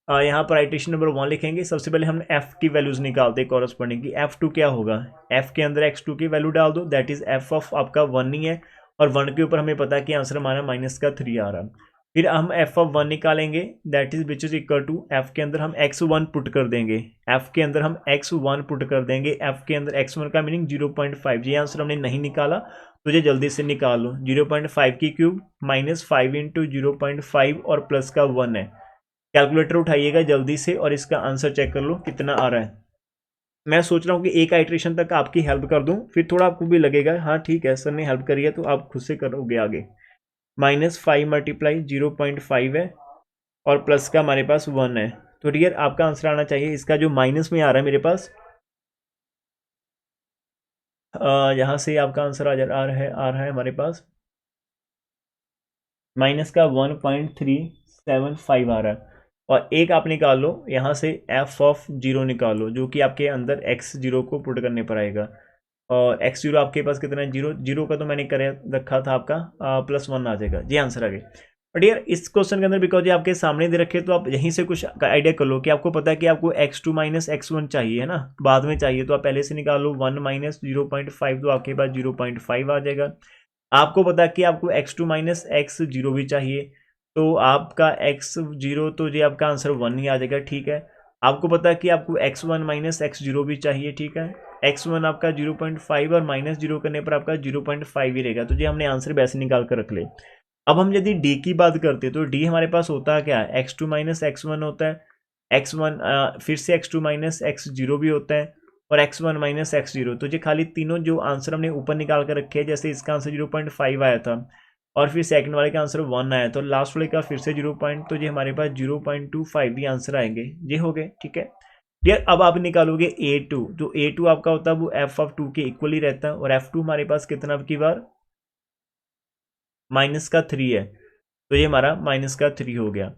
यहाँ पर आइट्रेशन नंबर 1 लिखेंगे। सबसे पहले हम f की वैल्यूज़ निकालते हैं कॉरस्पॉन्डिंग की। f2 क्या होगा, f के अंदर x2 की वैल्यू डाल दो, दैट इज f ऑफ आपका 1 ही है, और 1 के ऊपर हमें पता है कि आंसर हमारा माइनस का 3 आ रहा है। फिर हम f ऑफ 1 निकालेंगे, that is which is equal to f के अंदर हम x1 पुट कर देंगे, f के अंदर हम x1 पुट कर देंगे, f के अंदर x1 का मीनिंग 0.5। ये आंसर हमने नहीं निकाला तो ये जल्दी से निकाल लो, 0.5 की क्यूब माइनस 5 इंटू 0.5 और प्लस का 1 है। कैलकुलेटर उठाइएगा जल्दी से और इसका आंसर चेक कर लो कितना आ रहा है। मैं सोच रहा हूँ कि एक आइट्रेशन तक आपकी हेल्प कर दूँ, फिर थोड़ा आपको भी लगेगा हाँ ठीक है सर ने हेल्प करी है, तो आप खुद से करोगे आगे। -5 मल्टीप्लाई 0.5 है और प्लस का हमारे पास 1 है। तो डियर आपका आंसर आना चाहिए, इसका जो माइनस में आ रहा है मेरे पास, यहाँ से आपका आंसर आ रहा है हमारे पास माइनस का 1.375 आ रहा है। और एक आप निकाल लो यहाँ से f ऑफ 0 निकालो, जो कि आपके अंदर x0 को पुट करने पर आएगा। और x0 आपके पास कितना है, 0 का तो मैंने कर रखा था आपका प्लस 1 आ जाएगा। ये आंसर आ गया। बट यार इस क्वेश्चन के अंदर बिकॉज ये आपके सामने दे रखे, तो आप यहीं से कुछ आइडिया कर लो कि आपको पता है कि आपको x2 माइनस x1 चाहिए है ना, बाद में चाहिए, तो आप पहले से निकालो 1 माइनस 0.5, तो आपके पास 0.5 आ जाएगा। आपको पता है कि आपको x2 माइनस x0 भी चाहिए, तो आपका x0 तो ये आपका आंसर 1 ही आ जाएगा। ठीक है, आपको पता है कि आपको x1 माइनस x0 भी चाहिए। ठीक है, x1 आपका 0.5 और माइनस 0 करने पर आपका 0.5 ही रहेगा, तो ये हमने आंसर वैसे निकाल कर रख ले। अब हम यदि d की बात करते हैं तो d हमारे पास होता है क्या है, x2 माइनस x1 होता है, x1 फिर से x2 माइनस x0 भी होता है और x1 माइनस x0। तो ये खाली तीनों जो आंसर हमने ऊपर निकाल कर रखे हैं, जैसे इसका आंसर 0.5 आया था और फिर सेकंड वाले का आंसर 1 आया, तो लास्ट वाले का फिर से 0. तो ये हमारे पास 0.25 भी आंसर आएंगे, ये हो गए। ठीक है यार, अब आप निकालोगे a2, जो a2 आपका होता है वो f ऑफ 2 के इक्वल ही रहता है, और f2 हमारे पास कितना की बार माइनस का 3 है, तो ये हमारा माइनस का 3 हो गया।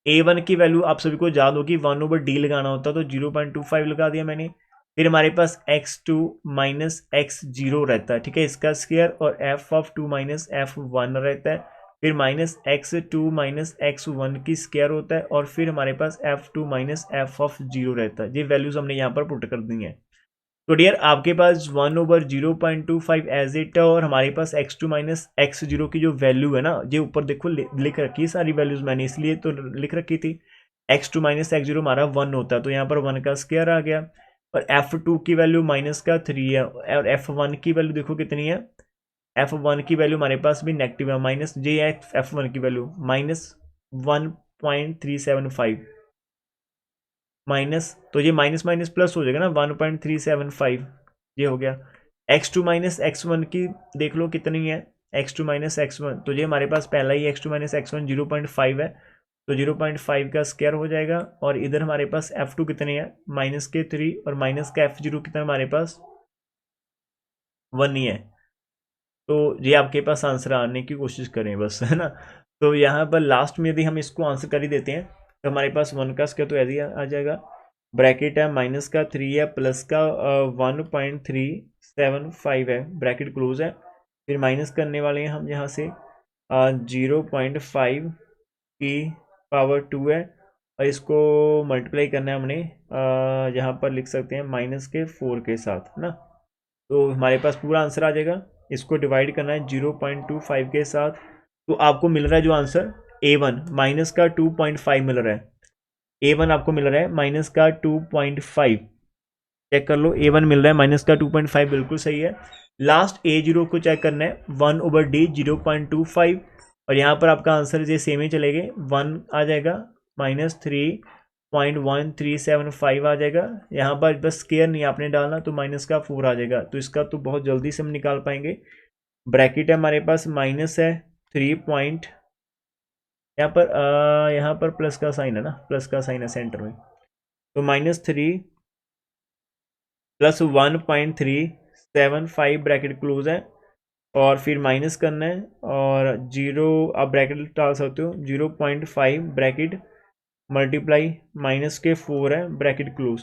A1 की वैल्यू आप सभी को याद होगी 1/d लगाना होता, तो 0.25 लगा दिया मैंने। फिर हमारे पास x2 माइनस x0 रहता है, ठीक है, इसका स्क्वायर, और f(2 माइनस f1 रहता है। फिर माइनस x2 माइनस x1 की स्क्वायर होता है, और फिर हमारे पास f2 माइनस f(0) रहता है। ये वैल्यूज हमने यहाँ पर पुट कर दी हैं। तो डियर आपके पास 1/0.25 एज इट है, और हमारे पास x2 माइनस x0 की जो वैल्यू है ना, ये ऊपर देखो लिख रखी है सारी वैल्यूज मैंने, इसलिए तो लिख रखी थी। x2 माइनस x0 हमारा 1 होता है, तो यहाँ पर 1 का स्क्वायर आ गया। और f2 की वैल्यू माइनस का 3 है, और f1 की वैल्यू देखो कितनी है, f1 की वैल्यू हमारे पास भी नेगेटिव है, माइनस जे है f1 की वैल्यू -1.375 माइनस, तो ये माइनस माइनस प्लस हो जाएगा ना, 1.375 ये हो गया। x2 माइनस x1 की देख लो कितनी है, x2 माइनस x1, तो ये हमारे पास पहला ही x2 माइनस x1 0.5 है, तो 0.5 का स्क्वायर हो जाएगा। और इधर हमारे पास f2 कितनी है, -3, और माइनस का f0 कितना हमारे पास 1 ही है। तो ये आपके पास आंसर आने की कोशिश करें बस, है ना। तो यहाँ पर लास्ट में यदि हम इसको आंसर कर ही देते हैं, तो हमारे पास 1 का स्क्वायर तो ऐसे ही आ जाएगा, ब्रैकेट है, माइनस का 3 है, प्लस का 1.375 है, ब्रैकेट क्लोज है। फिर माइनस करने वाले हैं हम यहाँ से 0.5 की पावर 2 है, और इसको मल्टीप्लाई करना है हमने, यहाँ पर लिख सकते हैं माइनस के 4 के साथ, है ना। तो हमारे पास पूरा आंसर आ जाएगा, इसको डिवाइड करना है 0.25 के साथ, तो आपको मिल रहा है जो आंसर A1 माइनस का 2.5 मिल रहा है। A1 आपको मिल रहा है माइनस का 2.5, चेक कर लो, A1 मिल रहा है माइनस का 2.5, बिल्कुल सही है। लास्ट A0 को चेक करना है 1/d 0.25, और यहाँ पर आपका आंसर ये सेम ही चलेगा, 1 आ जाएगा, -3.1375 आ जाएगा। यहाँ पर बस स्क्वायर नहीं आपने डालना, तो माइनस का 4 आ जाएगा, तो इसका तो बहुत जल्दी से हम निकाल पाएंगे। ब्रैकेट है हमारे पास, माइनस है 3 पॉइंट, यहाँ पर प्लस का साइन है ना, प्लस का साइन है सेंटर में, तो -3 प्लस 1.375 ब्रैकेट क्लोज है, और फिर माइनस करना है, और 0 आप ब्रैकेट डाल सकते हो, 0.5 ब्रैकेट मल्टीप्लाई माइनस के 4 है, ब्रैकेट क्लोज।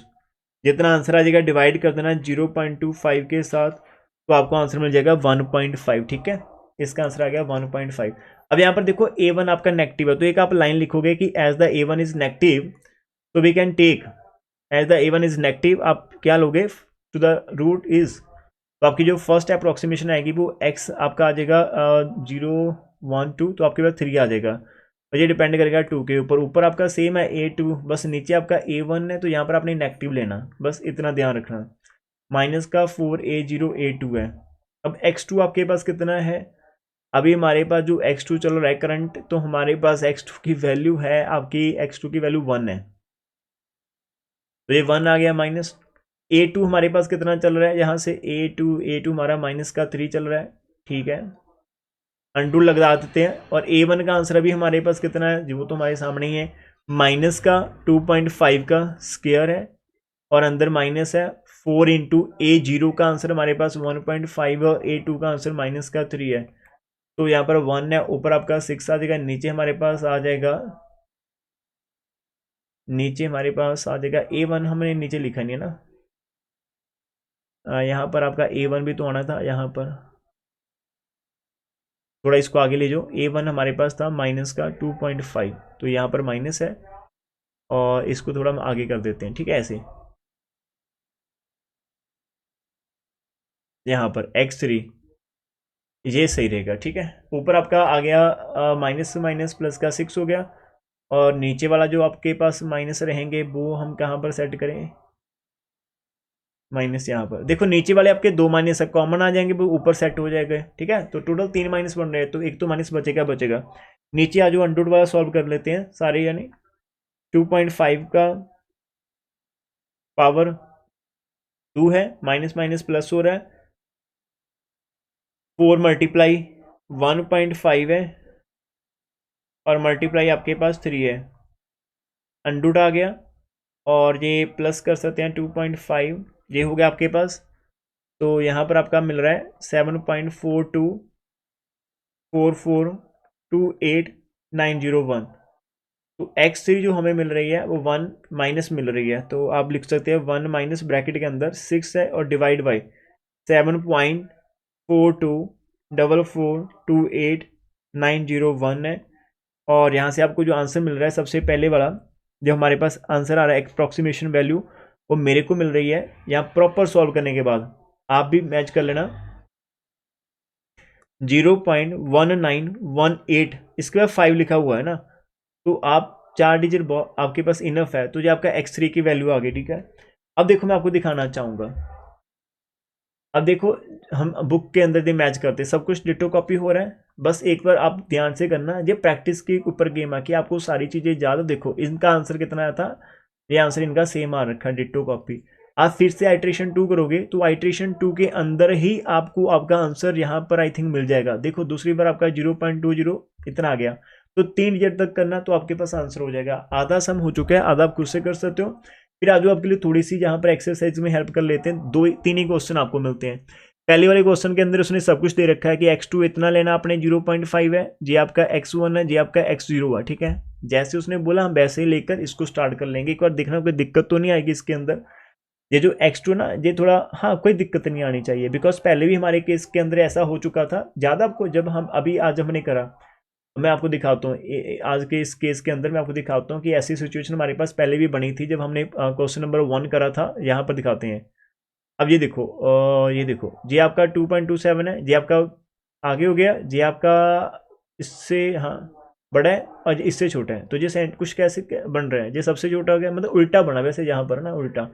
जितना आंसर आ जाएगा डिवाइड कर देना 0.25 के साथ, तो आपको आंसर मिल जाएगा 1.5, ठीक है, इसका आंसर आ गया 1.5। अब यहाँ पर देखो A1 आपका नेगेटिव है, तो एक आप लाइन लिखोगे कि as the A1 is negative, तो we can take as the A1 is negative, आप क्या लोगे, टू द रूट इज, तो आपकी जो फर्स्ट अप्रोक्सीमेशन आएगी वो x आपका आ जाएगा 0.12, तो आपके पास 3 आ जाएगा, और ये डिपेंड करेगा 2 के ऊपर। ऊपर आपका सेम है A2, बस नीचे आपका A1 है, तो यहाँ पर आपने नेगेटिव लेना, बस इतना ध्यान रखना। माइनस का 4 A0 A2 है। अब x2 आपके पास कितना है, अभी हमारे पास जो x2 चल रहा है करंट, तो हमारे पास x2 की वैल्यू है, आपकी x2 की वैल्यू 1 है, तो ये 1 आ गया माइनस। A2 हमारे पास कितना चल रहा है, यहाँ से A2 हमारा माइनस का 3 चल रहा है, ठीक है, अंडू लगा देते हैं। और A1 का आंसर अभी हमारे पास कितना है, जो तो हमारे सामने ही है, माइनस का 2.5 का स्क्वायर है, और अंदर माइनस है 4 इंटू A0 का आंसर हमारे पास 1.5 है, और A2 का आंसर माइनस का 3 है, तो यहाँ पर 1 है, ऊपर आपका 6 आ जाएगा, नीचे हमारे पास आ जाएगा, नीचे हमारे पास आ जाएगा A1, हमने नीचे लिखा नहीं है ना, यहाँ पर आपका A1 भी तो आना था, यहाँ पर थोड़ा इसको आगे ले जाओ, A1 हमारे पास था माइनस का 2.5, तो यहाँ पर माइनस है, और इसको थोड़ा हम आगे कर देते हैं, ठीक है, ऐसे यहाँ पर x3 ये सही रहेगा, ठीक है। ऊपर आपका आ गया माइनस से माइनस प्लस का 6 हो गया, और नीचे वाला जो आपके पास माइनस रहेंगे वो हम कहाँ पर सेट करें, माइनस यहाँ पर देखो, नीचे वाले आपके 2 माइनस कॉमन आ जाएंगे, वो ऊपर सेट हो जाएगा, ठीक है, तो टोटल 3 माइनस बन रहे हैं, तो एक तो माइनस बचेगा। नीचे आ जाओ, अंडर वाला सॉल्व कर लेते हैं सारे, यानी 2.5 का पावर 2 है, माइनस माइनस प्लस हो रहा है, 4 मल्टीप्लाई 1.5 है, और मल्टीप्लाई आपके पास 3 है, अंडूट आ गया, और ये प्लस कर सकते हैं 2.5, ये हो गया आपके पास, तो यहाँ पर आपका मिल रहा है 7.424428901, तो x3 जो हमें मिल रही है वो 1 माइनस मिल रही है, तो आप लिख सकते हैं 1 माइनस ब्रैकेट के अंदर 6 है और डिवाइड बाई 7.424428901 है। और यहाँ से आपको जो आंसर मिल रहा है सबसे पहले वाला जो हमारे पास आंसर आ रहा है अप्रॉक्सीमेशन वैल्यू, वो मेरे को मिल रही है यहाँ प्रॉपर सॉल्व करने के बाद। आप भी मैच कर लेना 0.1918, इसके बाद 5 लिखा हुआ है ना, तो आप 4 डिजिट आपके पास इनफ है, तो जो आपका x3 की वैल्यू आ गई। ठीक है, अब देखो मैं आपको दिखाना चाहूँगा। अब देखो हम बुक के अंदर दे मैच करते, सब कुछ डिटो कॉपी हो रहा है। बस एक बार आप ध्यान से करना, ये प्रैक्टिस के ऊपर गेम है कि आपको सारी चीज़ें याद। देखो इनका आंसर कितना आया था, ये आंसर इनका सेम आ रखा है, डिटो कॉपी। आप फिर से आइट्रेशन 2 करोगे तो आइट्रेशन 2 के अंदर ही आपको आपका आंसर यहाँ पर आई थिंक मिल जाएगा। देखो दूसरी बार आपका 0.20 इतना आ गया, तो 3 डिजिट तक करना तो आपके पास आंसर हो जाएगा। आधा सम हो चुका है, आधा आप खुद से कर सकते हो। फिर आज आपके लिए थोड़ी सी यहाँ पर एक्सरसाइज में हेल्प कर लेते हैं। 2-3 ही क्वेश्चन आपको मिलते हैं। पहले वाले क्वेश्चन के अंदर उसने सब कुछ दे रखा है कि x2 इतना लेना आपने 0.5 है, ये आपका x1 है, ये आपका x0 है। ठीक है, जैसे उसने बोला हम वैसे ही लेकर इसको स्टार्ट कर लेंगे। एक बार देखना कोई दिक्कत तो नहीं आएगी इसके अंदर। ये जो x2 ना, ये थोड़ा हाँ कोई दिक्कत नहीं आनी चाहिए, बिकॉज पहले भी हमारे केस के अंदर ऐसा हो चुका था। ज़्यादा आपको जब हम अभी आज हमने करा, मैं आपको दिखाता हूँ आज के इस केस के अंदर मैं आपको दिखाता हूँ कि ऐसी सिचुएशन हमारे पास पहले भी बनी थी जब हमने क्वेश्चन नंबर 1 करा था। यहाँ पर दिखाते हैं। अब ये देखो ये आपका 2.27 है, ये आपका आगे हो गया, ये आपका इससे हाँ बड़ा है और इससे छोटा है। तो ये कुछ कैसे बन रहा है, ये सबसे छोटा हो गया, मतलब उल्टा बना वैसे यहाँ पर ना उल्टा।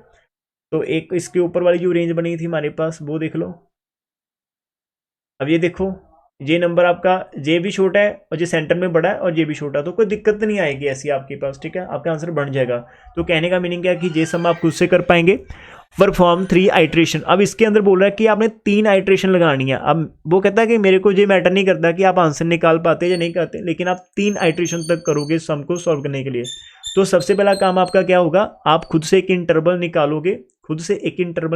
तो एक इसके ऊपर वाली जो रेंज बनी थी हमारे पास वो देख लो। अब ये देखो ये नंबर आपका ये भी छोटा है और ये सेंटर में बड़ा है और ये भी छोटा, तो कोई दिक्कत नहीं आएगी ऐसी आपके पास। ठीक है, आपका आंसर बन जाएगा। तो कहने का मीनिंग क्या है कि ये सम आप खुद से कर पाएंगे। Perform 3 iteration. अब इसके अंदर बोल रहा है कि आपने 3 आइट्रेशन लगानी है। अब वो कहता है कि मेरे को ये मैटर नहीं करता कि आप आंसर निकाल पाते या नहीं करते, लेकिन आप 3 आइट्रेशन तक करोगे सम को सॉल्व करने के लिए। तो सबसे पहला काम आपका क्या होगा, आप खुद से एक इंटरवल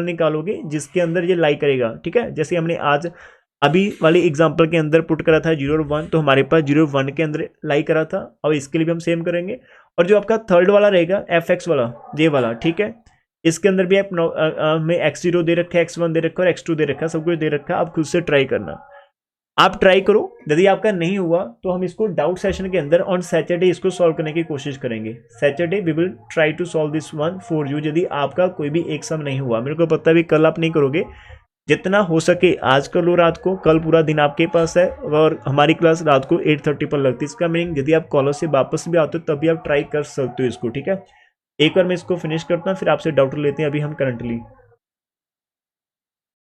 निकालोगे, जिसके अंदर ये लाई करेगा। ठीक है, जैसे हमने आज अभी वाली एग्जांपल के अंदर पुट करा था 0 और 1, तो हमारे पास 0 और 1 के अंदर लाई करा था। अब इसके लिए भी हम सेम करेंगे। और जो आपका थर्ड वाला रहेगा fx वाला, ये वाला, ठीक है, इसके अंदर भी आप में x0 दे रखा है, x1 दे रखा है और x2 दे रखा है, सब कुछ दे रखा है। आप खुद से ट्राई करना, आप ट्राई करो। यदि आपका नहीं हुआ तो हम इसको डाउट सेशन के अंदर ऑन सैटरडे इसको सॉल्व करने की कोशिश करेंगे। Saturday we will try to solve this one for you. यदि आपका कोई भी एक सम नहीं हुआ, मेरे को पता भी कल आप नहीं करोगे, जितना हो सके आज कर लो रात को, कल पूरा दिन आपके पास है। और हमारी क्लास रात को 8:30 पर लगती है। इसका मीनिंग यदि आप कॉलेज से वापस भी आते हो तभी आप ट्राई कर सकते हो इसको। ठीक है, एक बार मैं इसको फिनिश करता हूँ, फिर आपसे डाउट लेते हैं अभी हम करंटली।